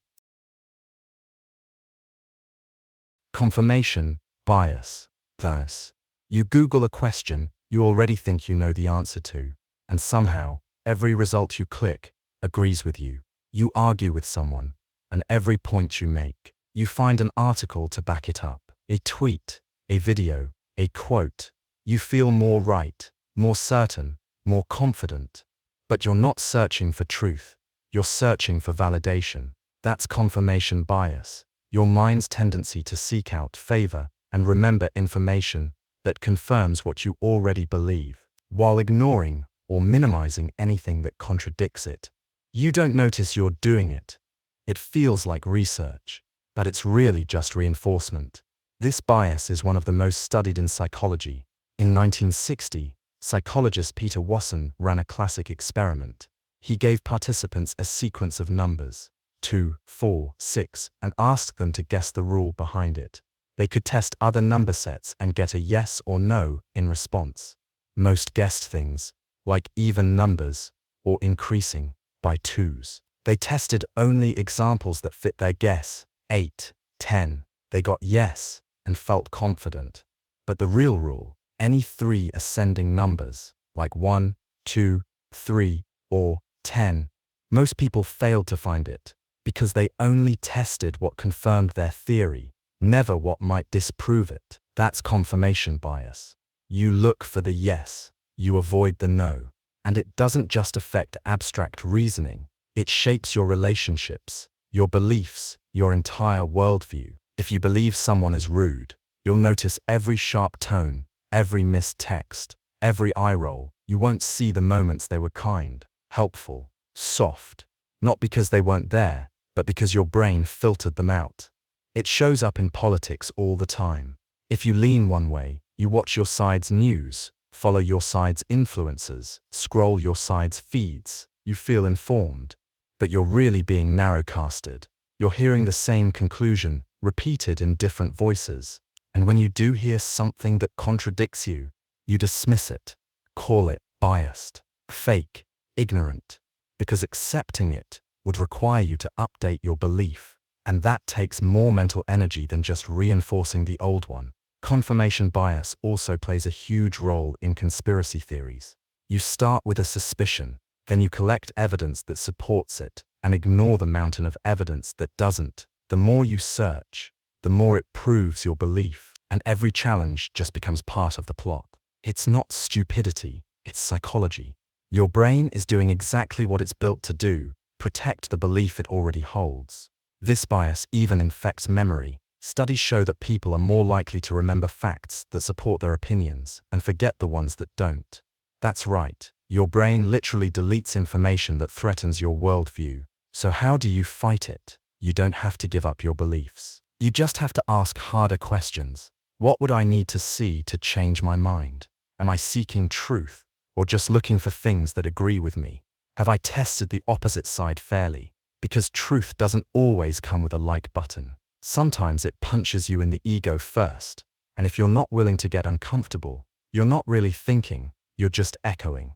Confirmation bias. Thus, you Google a question you already think you know the answer to, and somehow, every result you click agrees with you. You argue with someone, and every point you make, you find an article to back it up, a tweet, a video, a quote. You feel more right, more certain, more confident. But you're not searching for truth. You're searching for validation. That's confirmation bias, your mind's tendency to seek out favor and remember information that confirms what you already believe, while ignoring or minimizing anything that contradicts it. You don't notice you're doing it. It feels like research, but it's really just reinforcement. This bias is one of the most studied in psychology. In 1960, psychologist Peter Wasson ran a classic experiment. He gave participants a sequence of numbers, 2, 4, 6, and asked them to guess the rule behind it. They could test other number sets and get a yes or no in response. Most guessed things, like even numbers, or increasing by twos. They tested only examples that fit their guess, 8, 10. They got yes, and felt confident. But the real rule, any three ascending numbers, like 1, 2, 3, or 10, most people failed to find it, because they only tested what confirmed their theory, never what might disprove it. That's confirmation bias. You look for the yes, you avoid the no. And it doesn't just affect abstract reasoning, it shapes your relationships, your beliefs, your entire worldview. If you believe someone is rude, you'll notice every sharp tone, every missed text, every eye roll. You won't see the moments they were kind, helpful, soft, not because they weren't there, but because your brain filtered them out. It shows up in politics all the time. If you lean one way, you watch your side's news, follow your side's influencers, scroll your side's feeds, you feel informed. But you're really being narrowcasted. You're hearing the same conclusion, repeated in different voices. And when you do hear something that contradicts you, you dismiss it, call it biased, fake, ignorant, because accepting it would require you to update your belief. And that takes more mental energy than just reinforcing the old one. Confirmation bias also plays a huge role in conspiracy theories. You start with a suspicion, then you collect evidence that supports it, and ignore the mountain of evidence that doesn't. The more you search, the more it proves your belief, and every challenge just becomes part of the plot. It's not stupidity, it's psychology. Your brain is doing exactly what it's built to do, protect the belief it already holds. This bias even infects memory. Studies show that people are more likely to remember facts that support their opinions and forget the ones that don't. That's right, your brain literally deletes information that threatens your worldview. So how do you fight it? You don't have to give up your beliefs. You just have to ask harder questions. What would I need to see to change my mind? Am I seeking truth, or just looking for things that agree with me? Have I tested the opposite side fairly? Because truth doesn't always come with a like button. Sometimes it punches you in the ego first, and if you're not willing to get uncomfortable, you're not really thinking, you're just echoing.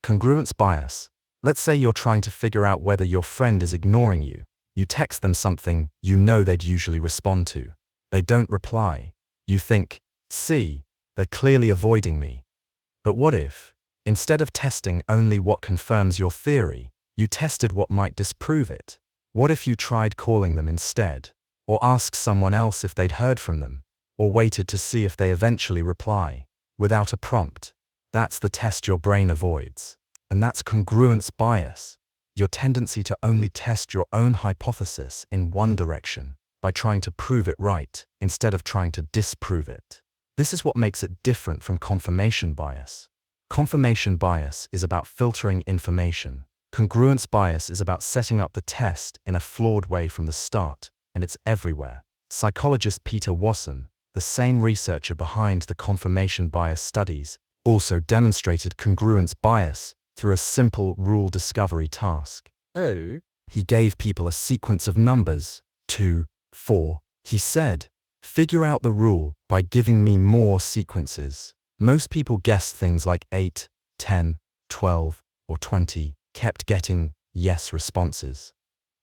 Congruence bias. Let's say you're trying to figure out whether your friend is ignoring you. You text them something you know they'd usually respond to. They don't reply. You think, see, they're clearly avoiding me. But what if, instead of testing only what confirms your theory, you tested what might disprove it? What if you tried calling them instead, or asked someone else if they'd heard from them, or waited to see if they eventually reply, without a prompt? That's the test your brain avoids. And that's congruence bias. your tendency to only test your own hypothesis in one direction by trying to prove it right instead of trying to disprove it. This is what makes it different from confirmation bias. Confirmation bias is about filtering information. Congruence bias is about setting up the test in a flawed way from the start, and it's everywhere. Psychologist Peter Wasson, the same researcher behind the confirmation bias studies, also demonstrated congruence bias through a simple rule discovery task. He gave people a sequence of numbers, 2, 4. He said, "Figure out the rule by giving me more sequences." Most people guessed things like 8, 10, 12, or 20, kept getting yes responses.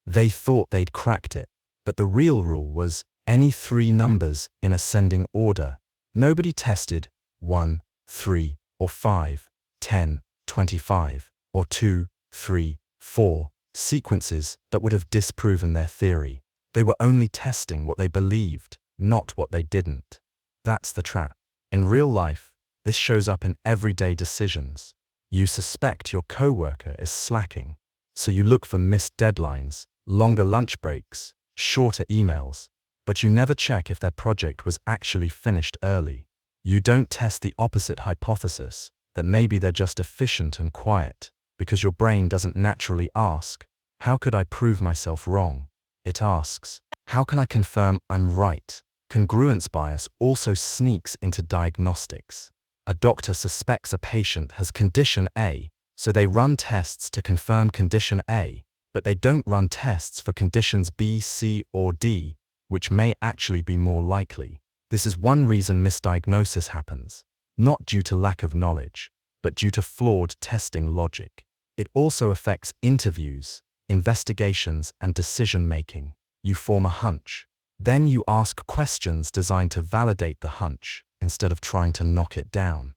They thought they'd cracked it, but the real rule was any 3 numbers in ascending order. Nobody tested 1, 3, or 5, 10, 25, or 2, 3, 4 sequences that would have disproven their theory. They were only testing what they believed, not what they didn't. That's the trap. In real life, this shows up in everyday decisions. You suspect your coworker is slacking, so you look for missed deadlines, longer lunch breaks, shorter emails, but you never check if their project was actually finished early. You don't test the opposite hypothesis, that maybe they're just efficient and quiet, because your brain doesn't naturally ask, "How could I prove myself wrong?" It asks, "How can I confirm I'm right?" Congruence bias also sneaks into diagnostics. A doctor suspects a patient has condition A, so they run tests to confirm condition A, but they don't run tests for conditions B, C, or D, which may actually be more likely. This is one reason misdiagnosis happens, not due to lack of knowledge, but due to flawed testing logic. It also affects interviews, investigations, and decision-making. You form a hunch. Then you ask questions designed to validate the hunch, instead of trying to knock it down.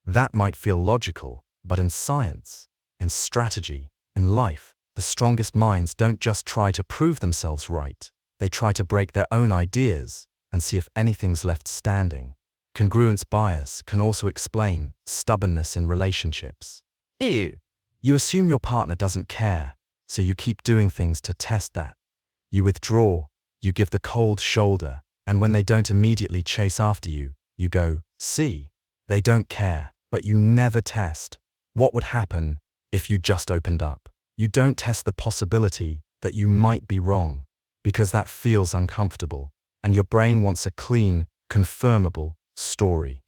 That might feel logical, but in science, in strategy, in life, the strongest minds don't just try to prove themselves right. They try to break their own ideas and see if anything's left standing. Congruence bias can also explain stubbornness in relationships. You assume your partner doesn't care, so you keep doing things to test that. You withdraw, you give the cold shoulder, and when they don't immediately chase after you, you go, "See, they don't care," but you never test. What would happen if you just opened up? You don't test the possibility that you might be wrong, because that feels uncomfortable, and your brain wants a clean, confirmable story.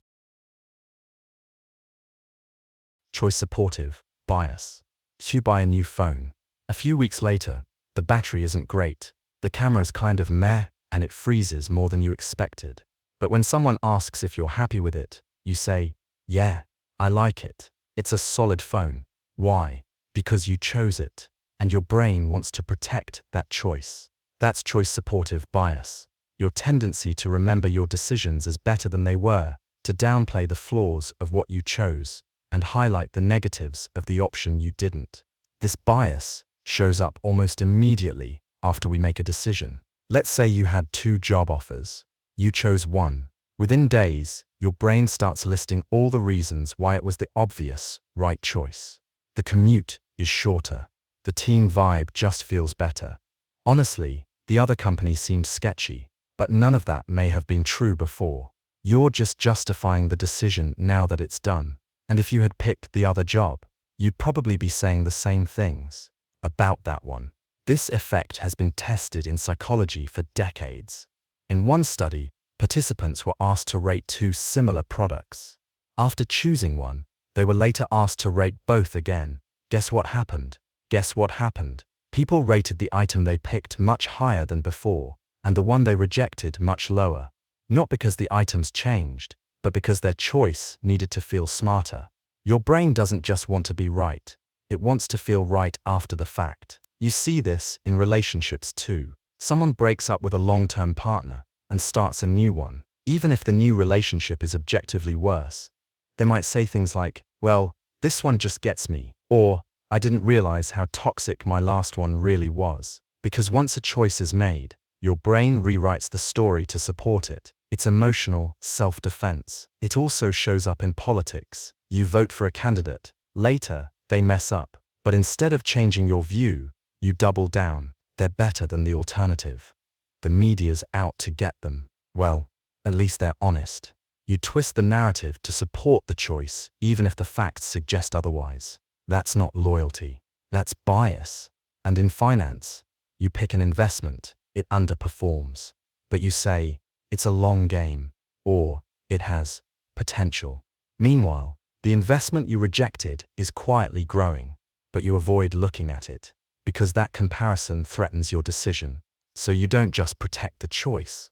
Choice supportive bias. You buy a new phone. A few weeks later, the battery isn't great, the camera's kind of meh, and it freezes more than you expected. But when someone asks if you're happy with it, you say, "Yeah, I like it. It's a solid phone." Why? Because you chose it, and your brain wants to protect that choice. That's choice supportive bias. Your tendency to remember your decisions as better than they were, to downplay the flaws of what you chose, and highlight the negatives of the option you didn't. This bias shows up almost immediately after we make a decision. Let's say you had 2 job offers. You chose one. Within days, your brain starts listing all the reasons why it was the obvious, right choice. The commute is shorter. The team vibe just feels better. Honestly, the other company seemed sketchy, but none of that may have been true before. You're just justifying the decision now that it's done. And if you had picked the other job, you'd probably be saying the same things about that one. This effect has been tested in psychology for decades. In one study, participants were asked to rate 2 similar products. After choosing one, they were later asked to rate both again. Guess what happened? Guess what happened? People rated the item they picked much higher than before, and the one they rejected much lower. Not because the items changed, but because their choice needed to feel smarter. Your brain doesn't just want to be right. It wants to feel right after the fact. You see this in relationships too. Someone breaks up with a long-term partner and starts a new one. Even if the new relationship is objectively worse, they might say things like, "Well, this one just gets me," or "I didn't realize how toxic my last one really was." Because once a choice is made, your brain rewrites the story to support it. It's emotional self-defense. It also shows up in politics. You vote for a candidate. Later, they mess up. But instead of changing your view, you double down. They're better than the alternative. The media's out to get them. Well, at least they're honest. You twist the narrative to support the choice, even if the facts suggest otherwise. That's not loyalty. That's bias. And in finance, you pick an investment, it underperforms. But you say, it's a long game, or it has potential. Meanwhile, the investment you rejected is quietly growing, but you avoid looking at it, because that comparison threatens your decision. So you don't just protect the choice.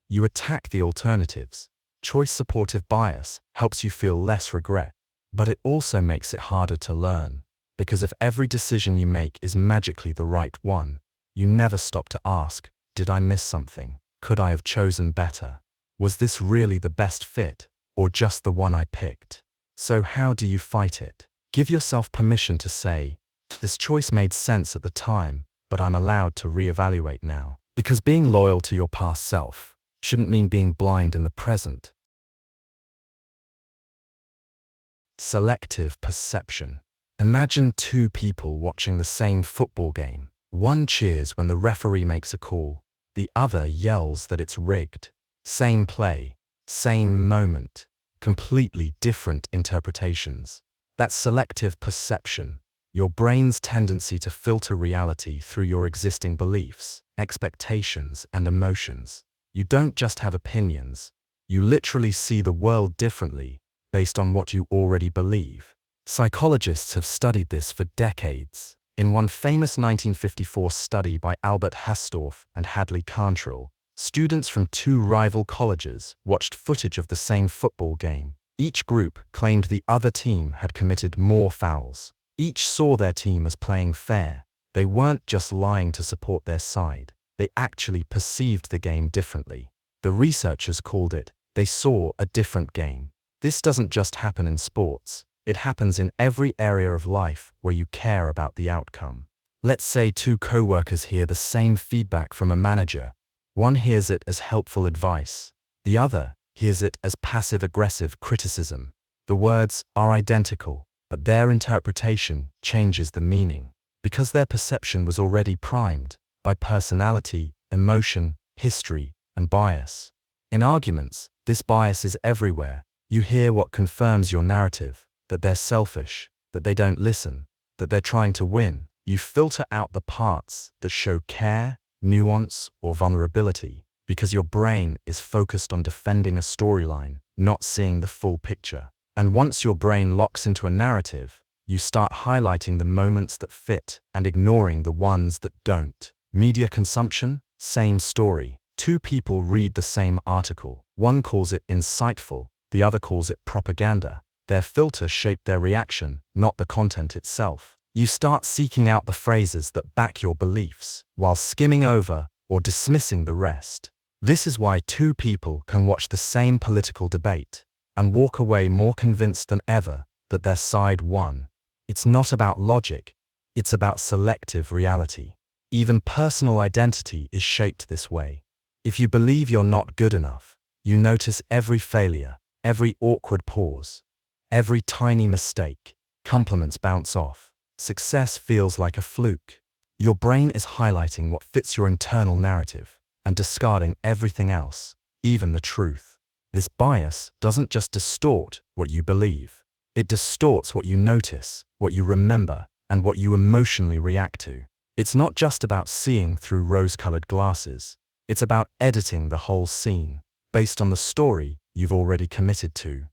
You attack the alternatives. Choice-supportive bias helps you feel less regret, but it also makes it harder to learn, because if every decision you make is magically the right one, you never stop to ask, did I miss something? Could I have chosen better? Was this really the best fit, or just the one I picked? So how do you fight it? Give yourself permission to say, this choice made sense at the time, but I'm allowed to reevaluate now. Because being loyal to your past self shouldn't mean being blind in the present. Selective perception. Imagine two people watching the same football game. One cheers when the referee makes a call. The other yells that it's rigged. Same play, same moment, completely different interpretations. That's selective perception. Your brain's tendency to filter reality through your existing beliefs, expectations, and emotions. You don't just have opinions. You literally see the world differently based on what you already believe. Psychologists have studied this for decades. In one famous 1954 study by Albert Restorff and Hadley Cantrell, students from two rival colleges watched footage of the same football game. Each group claimed the other team had committed more fouls. Each saw their team as playing fair. They weren't just lying to support their side. They actually perceived the game differently. The researchers called it, they saw a different game. This doesn't just happen in sports. It happens in every area of life where you care about the outcome. Let's say two co-workers hear the same feedback from a manager. One hears it as helpful advice. The other hears it as passive-aggressive criticism. The words are identical, but their interpretation changes the meaning, because their perception was already primed by personality, emotion, history, and bias. In arguments, this bias is everywhere. You hear what confirms your narrative, that they're selfish, that they don't listen, that they're trying to win. You filter out the parts that show care, nuance, or vulnerability, because your brain is focused on defending a storyline, not seeing the full picture. And once your brain locks into a narrative, you start highlighting the moments that fit and ignoring the ones that don't. Media consumption, same story. Two people read the same article. One calls it insightful, the other calls it propaganda. Their filter shaped their reaction, not the content itself. You start seeking out the phrases that back your beliefs, while skimming over or dismissing the rest. This is why two people can watch the same political debate and walk away more convinced than ever that their side won. It's not about logic, it's about selective reality. Even personal identity is shaped this way. If you believe you're not good enough, you notice every failure, every awkward pause, every tiny mistake. Compliments bounce off. Success feels like a fluke. Your brain is highlighting what fits your internal narrative and discarding everything else, even the truth. This bias doesn't just distort what you believe. It distorts what you notice, what you remember, and what you emotionally react to. It's not just about seeing through rose-colored glasses. It's about editing the whole scene, based on the story you've already committed to.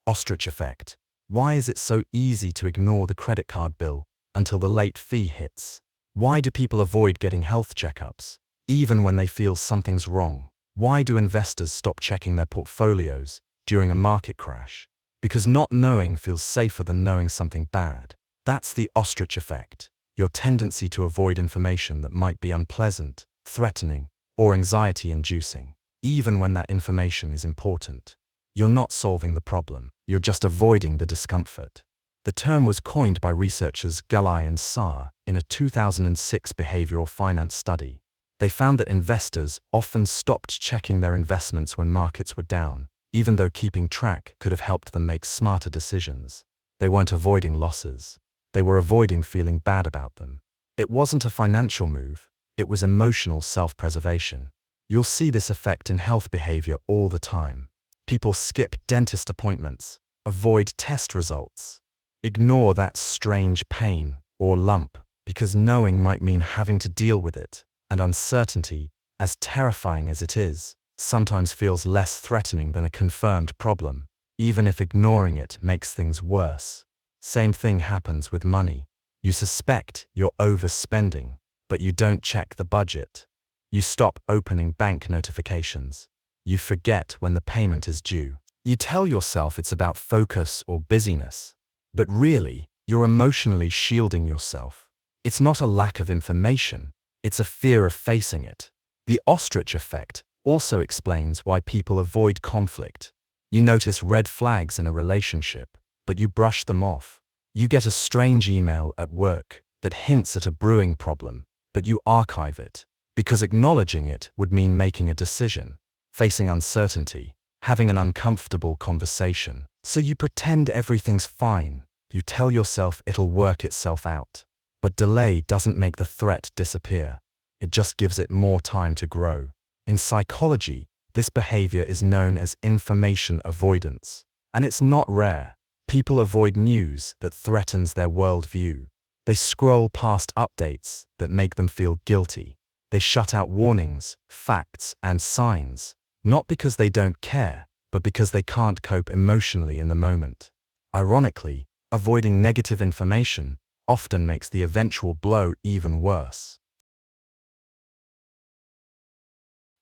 Ostrich Effect. Why is it so easy to ignore the credit card bill until the late fee hits? Why do people avoid getting health checkups, even when they feel something's wrong? Why do investors stop checking their portfolios during a market crash? Because not knowing feels safer than knowing something bad. That's the ostrich effect, your tendency to avoid information that might be unpleasant, threatening, or anxiety-inducing, even when that information is important. You're not solving the problem, you're just avoiding the discomfort. The term was coined by researchers Galai and Saar in a 2006 behavioral finance study. They found that investors often stopped checking their investments when markets were down, even though keeping track could have helped them make smarter decisions. They weren't avoiding losses. They were avoiding feeling bad about them. It wasn't a financial move. It was emotional self-preservation. You'll see this effect in health behavior all the time. People skip dentist appointments, avoid test results, ignore that strange pain or lump because knowing might mean having to deal with it, and uncertainty, as terrifying as it is, sometimes feels less threatening than a confirmed problem, even if ignoring it makes things worse. Same thing happens with money. You suspect you're overspending, but you don't check the budget. You stop opening bank notifications. You forget when the payment is due. You tell yourself it's about focus or busyness, but really, you're emotionally shielding yourself. It's not a lack of information, it's a fear of facing it. The Ostrich Effect also explains why people avoid conflict. You notice red flags in a relationship, but you brush them off. You get a strange email at work that hints at a brewing problem, but you archive it, because acknowledging it would mean making a decision, facing uncertainty, having an uncomfortable conversation. So you pretend everything's fine. You tell yourself it'll work itself out. But delay doesn't make the threat disappear. It just gives it more time to grow. In psychology, this behavior is known as information avoidance. And it's not rare. People avoid news that threatens their worldview. They scroll past updates that make them feel guilty. They shut out warnings, facts, and signs, not because they don't care, but because they can't cope emotionally in the moment. Ironically, avoiding negative information often makes the eventual blow even worse.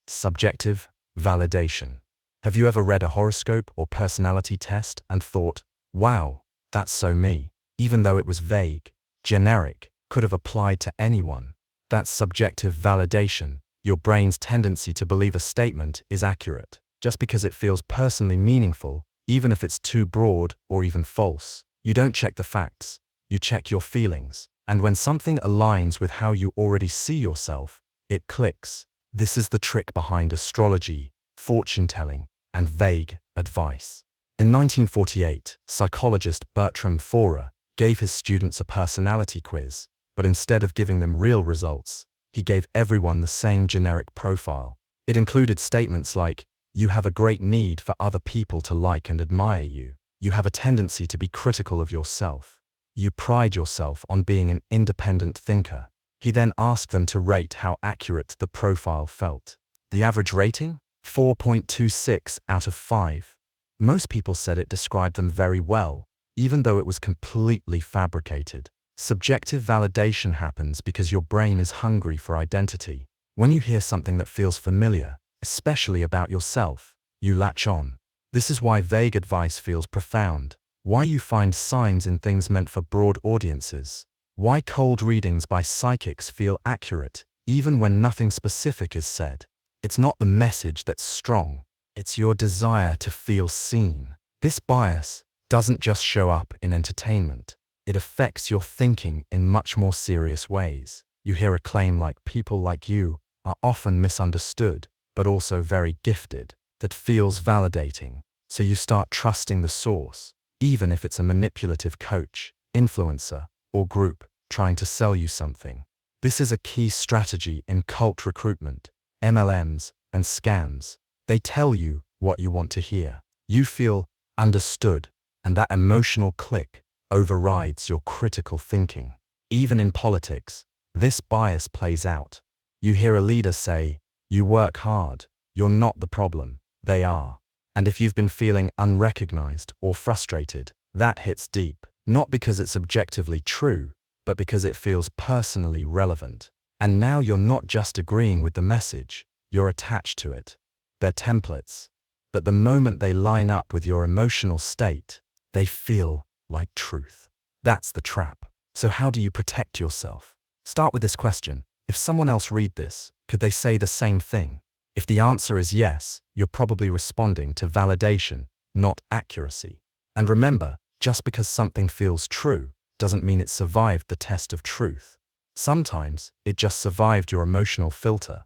Subjective validation. Have you ever read a horoscope or personality test and thought, wow, that's so me, even though it was vague, generic, could have applied to anyone? That's subjective validation, your brain's tendency to believe a statement is accurate, just because it feels personally meaningful, even if it's too broad or even false. You don't check the facts, you check your feelings, and when something aligns with how you already see yourself, it clicks. This is the trick behind astrology, fortune-telling, and vague advice. In 1948, psychologist Bertram Forer gave his students a personality quiz, but instead of giving them real results, he gave everyone the same generic profile. It included statements like, you have a great need for other people to like and admire you. You have a tendency to be critical of yourself. You pride yourself on being an independent thinker. He then asked them to rate how accurate the profile felt. The average rating? 4.26 out of 5. Most people said it described them very well, even though it was completely fabricated. Subjective validation happens because your brain is hungry for identity. When you hear something that feels familiar, especially about yourself, you latch on. This is why vague advice feels profound, why you find signs in things meant for broad audiences, why cold readings by psychics feel accurate, even when nothing specific is said. It's not the message that's strong, it's your desire to feel seen. This bias doesn't just show up in entertainment. It affects your thinking in much more serious ways. You hear a claim like people like you are often misunderstood, but also very gifted. That feels validating, so you start trusting the source, even if it's a manipulative coach, influencer, or group trying to sell you something. This is a key strategy in cult recruitment, MLMs, and scams. They tell you what you want to hear. You feel understood, and that emotional click overrides your critical thinking. Even in politics, this bias plays out. You hear a leader say, you work hard, you're not the problem, they are. And if you've been feeling unrecognized or frustrated, that hits deep, not because it's objectively true, but because it feels personally relevant. And now you're not just agreeing with the message, you're attached to it. They're templates. But the moment they line up with your emotional state, they feel like truth. That's the trap. So how do you protect yourself? Start with this question. If someone else read this, could they say the same thing? If the answer is yes, you're probably responding to validation, not accuracy. And remember, just because something feels true doesn't mean it survived the test of truth. Sometimes it just survived your emotional filter.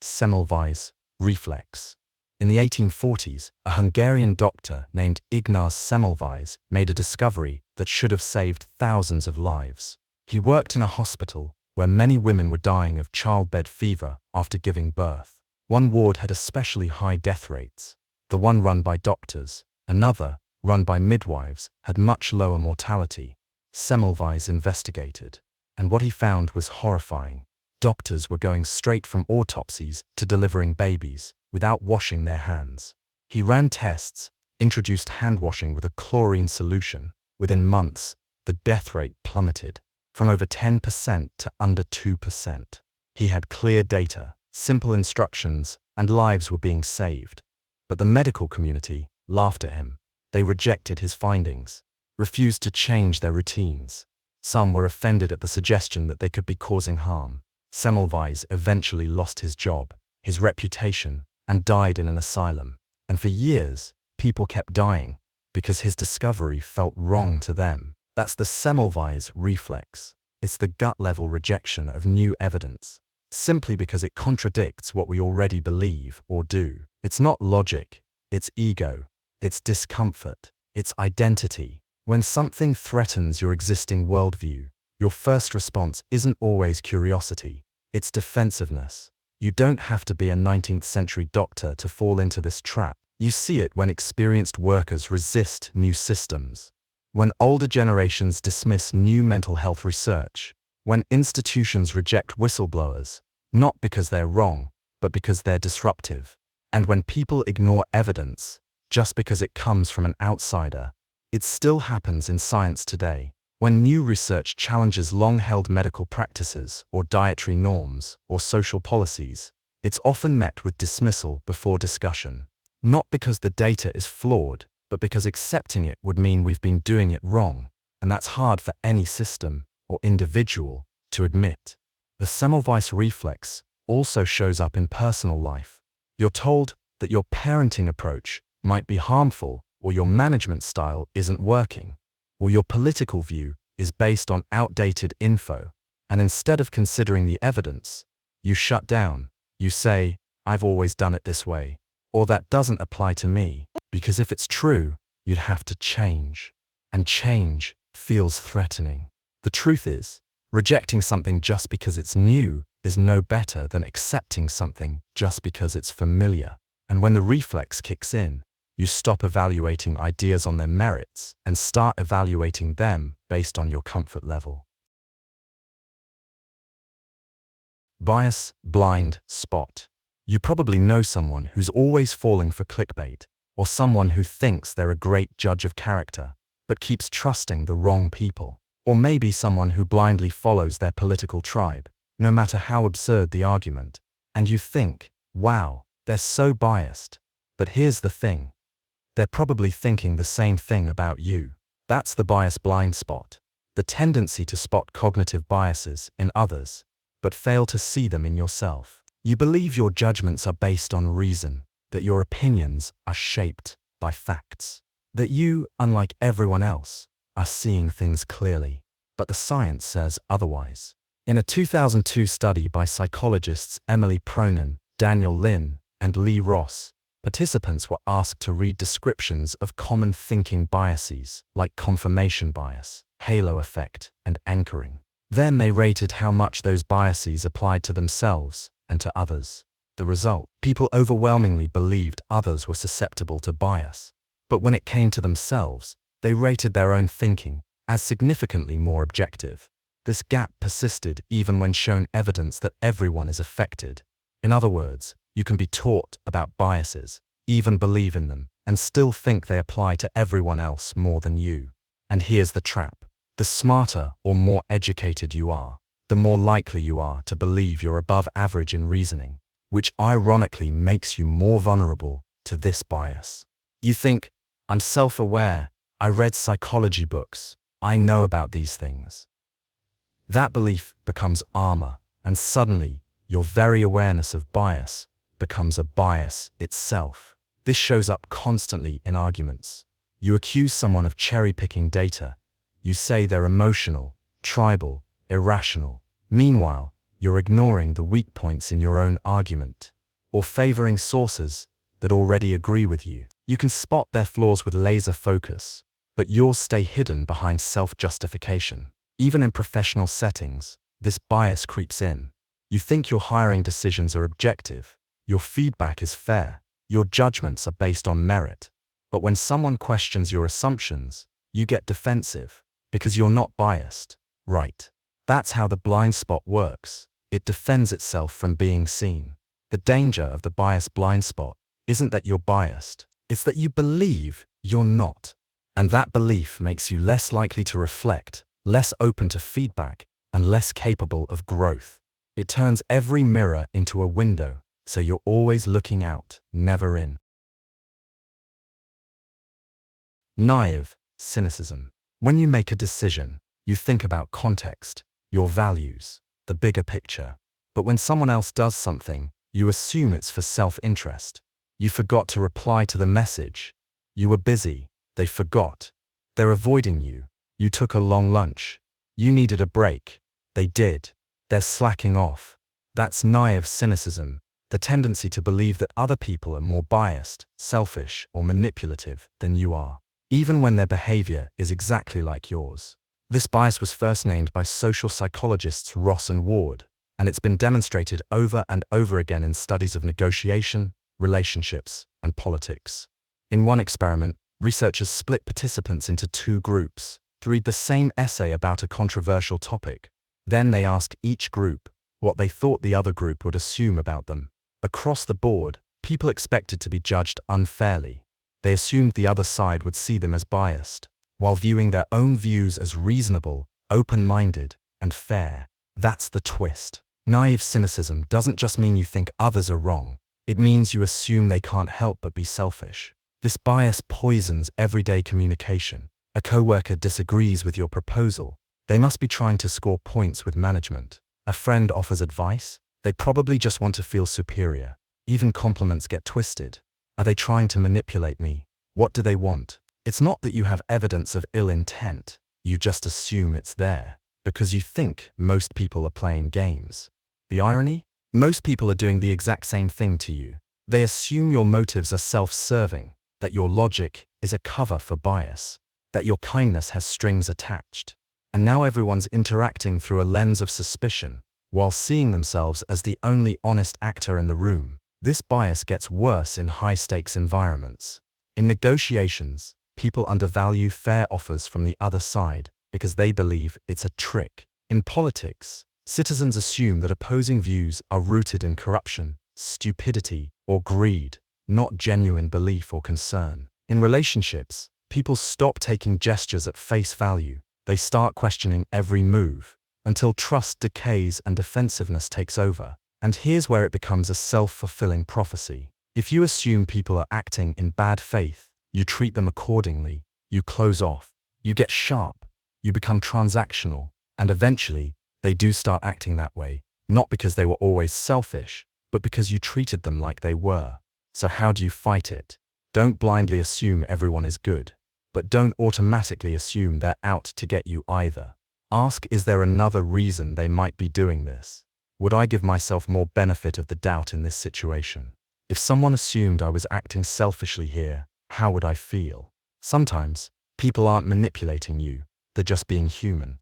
Semmelweis Reflex. In the 1840s, a Hungarian doctor named Ignaz Semmelweis made a discovery that should have saved thousands of lives. He worked in a hospital where many women were dying of childbed fever after giving birth. One ward had especially high death rates. The one run by doctors, another, run by midwives, had much lower mortality. Semmelweis investigated, and what he found was horrifying. Doctors were going straight from autopsies to delivering babies without washing their hands. He ran tests, introduced hand washing with a chlorine solution. Within months, the death rate plummeted from over 10% to under 2%. He had clear data, simple instructions, and lives were being saved. But the medical community laughed at him. They rejected his findings, refused to change their routines. Some were offended at the suggestion that they could be causing harm. Semmelweis eventually lost his job, his reputation, and died in an asylum. And for years, people kept dying because his discovery felt wrong to them. That's the Semmelweis reflex. It's the gut-level rejection of new evidence, simply because it contradicts what we already believe or do. It's not logic, it's ego, it's discomfort, it's identity. When something threatens your existing worldview, your first response isn't always curiosity, it's defensiveness. You don't have to be a 19th century doctor to fall into this trap. You see it when experienced workers resist new systems, when older generations dismiss new mental health research, when institutions reject whistleblowers, not because they're wrong, but because they're disruptive, and when people ignore evidence just because it comes from an outsider. It still happens in science today. When new research challenges long-held medical practices or dietary norms or social policies, it's often met with dismissal before discussion. Not because the data is flawed, but because accepting it would mean we've been doing it wrong, and that's hard for any system or individual to admit. The Semmelweis reflex also shows up in personal life. You're told that your parenting approach might be harmful, or your management style isn't working, or your political view is based on outdated info, and instead of considering the evidence, you shut down. You say, "I've always done it this way," or "that doesn't apply to me," because if it's true, you'd have to change. And change feels threatening. The truth is, rejecting something just because it's new is no better than accepting something just because it's familiar. And when the reflex kicks in, you stop evaluating ideas on their merits and start evaluating them based on your comfort level. Bias, blind spot. You probably know someone who's always falling for clickbait, or someone who thinks they're a great judge of character, but keeps trusting the wrong people. Or maybe someone who blindly follows their political tribe, no matter how absurd the argument. And you think, wow, they're so biased. But here's the thing. They're probably thinking the same thing about you. That's the bias blind spot. The tendency to spot cognitive biases in others, but fail to see them in yourself. You believe your judgments are based on reason, that your opinions are shaped by facts, that you, unlike everyone else, are seeing things clearly. But the science says otherwise. In a 2002 study by psychologists Emily Pronin, Daniel Lin, and Lee Ross, participants were asked to read descriptions of common thinking biases like confirmation bias, halo effect, and anchoring. Then they rated how much those biases applied to themselves and to others. The result: people overwhelmingly believed others were susceptible to bias. But when it came to themselves, they rated their own thinking as significantly more objective. This gap persisted even when shown evidence that everyone is affected. In other words, you can be taught about biases, even believe in them, and still think they apply to everyone else more than you. And here's the trap. The smarter or more educated you are, the more likely you are to believe you're above average in reasoning, which ironically makes you more vulnerable to this bias. You think, I'm self-aware, I read psychology books, I know about these things. That belief becomes armor, and suddenly, your very awareness of bias becomes a bias itself. This shows up constantly in arguments. You accuse someone of cherry-picking data. You say they're emotional, tribal, irrational. Meanwhile, you're ignoring the weak points in your own argument, or favoring sources that already agree with you. You can spot their flaws with laser focus, but yours stay hidden behind self-justification. Even in professional settings, this bias creeps in. You think your hiring decisions are objective, your feedback is fair, your judgments are based on merit. But when someone questions your assumptions, you get defensive, because you're not biased, right? That's how the blind spot works. It defends itself from being seen. The danger of the bias blind spot isn't that you're biased, it's that you believe you're not. And that belief makes you less likely to reflect, less open to feedback, and less capable of growth. It turns every mirror into a window, so you're always looking out, never in. Naïve cynicism. When you make a decision, you think about context, your values, the bigger picture. But when someone else does something, you assume it's for self-interest. You forgot to reply to the message. You were busy. They forgot. They're avoiding you. You took a long lunch. You needed a break. They did. They're slacking off. That's naïve cynicism, the tendency to believe that other people are more biased, selfish, or manipulative than you are, even when their behavior is exactly like yours. This bias was first named by social psychologists Ross and Ward, and it's been demonstrated over and over again in studies of negotiation, relationships, and politics. In one experiment, researchers split participants into two groups to read the same essay about a controversial topic. Then they asked each group what they thought the other group would assume about them. Across the board, people expected to be judged unfairly. They assumed the other side would see them as biased, while viewing their own views as reasonable, open-minded, and fair. That's the twist. Naïve cynicism doesn't just mean you think others are wrong. It means you assume they can't help but be selfish. This bias poisons everyday communication. A coworker disagrees with your proposal. They must be trying to score points with management. A friend offers advice. They probably just want to feel superior. Even compliments get twisted. Are they trying to manipulate me? What do they want? It's not that you have evidence of ill intent. You just assume it's there, because you think most people are playing games. The irony? Most people are doing the exact same thing to you. They assume your motives are self-serving, that your logic is a cover for bias, that your kindness has strings attached. And now everyone's interacting through a lens of suspicion, while seeing themselves as the only honest actor in the room. This bias gets worse in high-stakes environments. In negotiations, people undervalue fair offers from the other side because they believe it's a trick. In politics, citizens assume that opposing views are rooted in corruption, stupidity, or greed, not genuine belief or concern. In relationships, people stop taking gestures at face value. They start questioning every move, until trust decays and defensiveness takes over. And here's where it becomes a self-fulfilling prophecy. If you assume people are acting in bad faith, you treat them accordingly, you close off, you get sharp, you become transactional, and eventually, they do start acting that way, not because they were always selfish, but because you treated them like they were. So how do you fight it? Don't blindly assume everyone is good, but don't automatically assume they're out to get you either. Ask, is there another reason they might be doing this? Would I give myself more benefit of the doubt in this situation? If someone assumed I was acting selfishly here, how would I feel? Sometimes, people aren't manipulating you, they're just being human.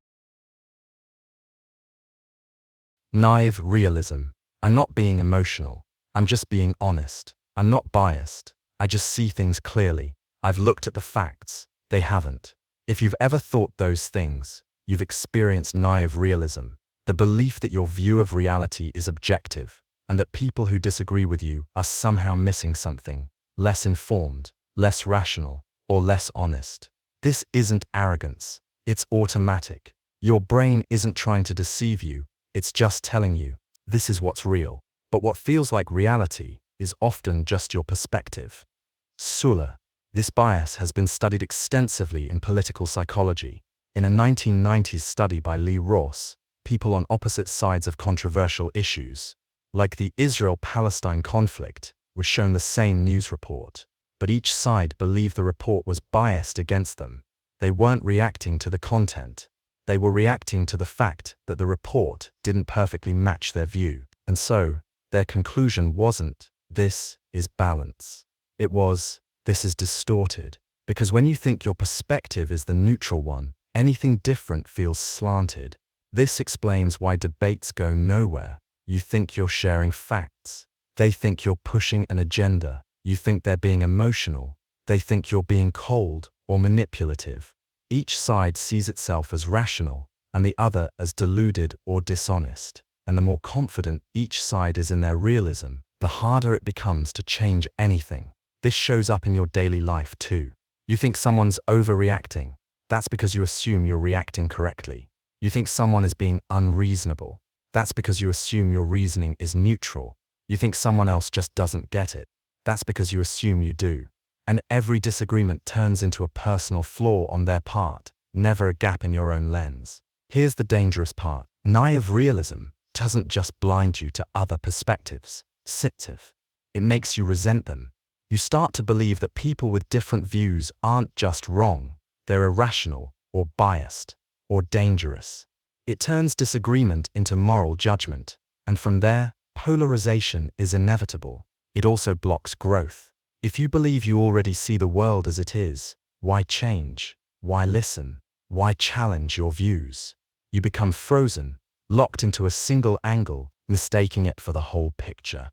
Naïve realism. I'm not being emotional. I'm just being honest. I'm not biased. I just see things clearly. I've looked at the facts. They haven't. If you've ever thought those things, you've experienced naïve realism, the belief that your view of reality is objective, and that people who disagree with you are somehow missing something, less informed, less rational, or less honest. This isn't arrogance. It's automatic. Your brain isn't trying to deceive you. It's just telling you, this is what's real. But what feels like reality is often just your perspective. Sulla. This bias has been studied extensively in political psychology. In a 1990s study by Lee Ross, people on opposite sides of controversial issues, like the Israel-Palestine conflict, were shown the same news report. But each side believed the report was biased against them. They weren't reacting to the content. They were reacting to the fact that the report didn't perfectly match their view. And so, their conclusion wasn't, this is balance. It was, this is distorted. Because when you think your perspective is the neutral one, anything different feels slanted. This explains why debates go nowhere. You think you're sharing facts. They think you're pushing an agenda. You think they're being emotional. They think you're being cold or manipulative. Each side sees itself as rational, and the other as deluded or dishonest. And the more confident each side is in their realism, the harder it becomes to change anything. This shows up in your daily life too. You think someone's overreacting. That's because you assume you're reacting correctly. You think someone is being unreasonable. That's because you assume your reasoning is neutral. You think someone else just doesn't get it. That's because you assume you do. And every disagreement turns into a personal flaw on their part, never a gap in your own lens. Here's the dangerous part. Naïve realism doesn't just blind you to other perspectives. It makes you resent them. You start to believe that people with different views aren't just wrong, they're irrational, or biased, or dangerous. It turns disagreement into moral judgment, and from there, polarization is inevitable. It also blocks growth. If you believe you already see the world as it is, why change? Why listen? Why challenge your views? You become frozen, locked into a single angle, mistaking it for the whole picture.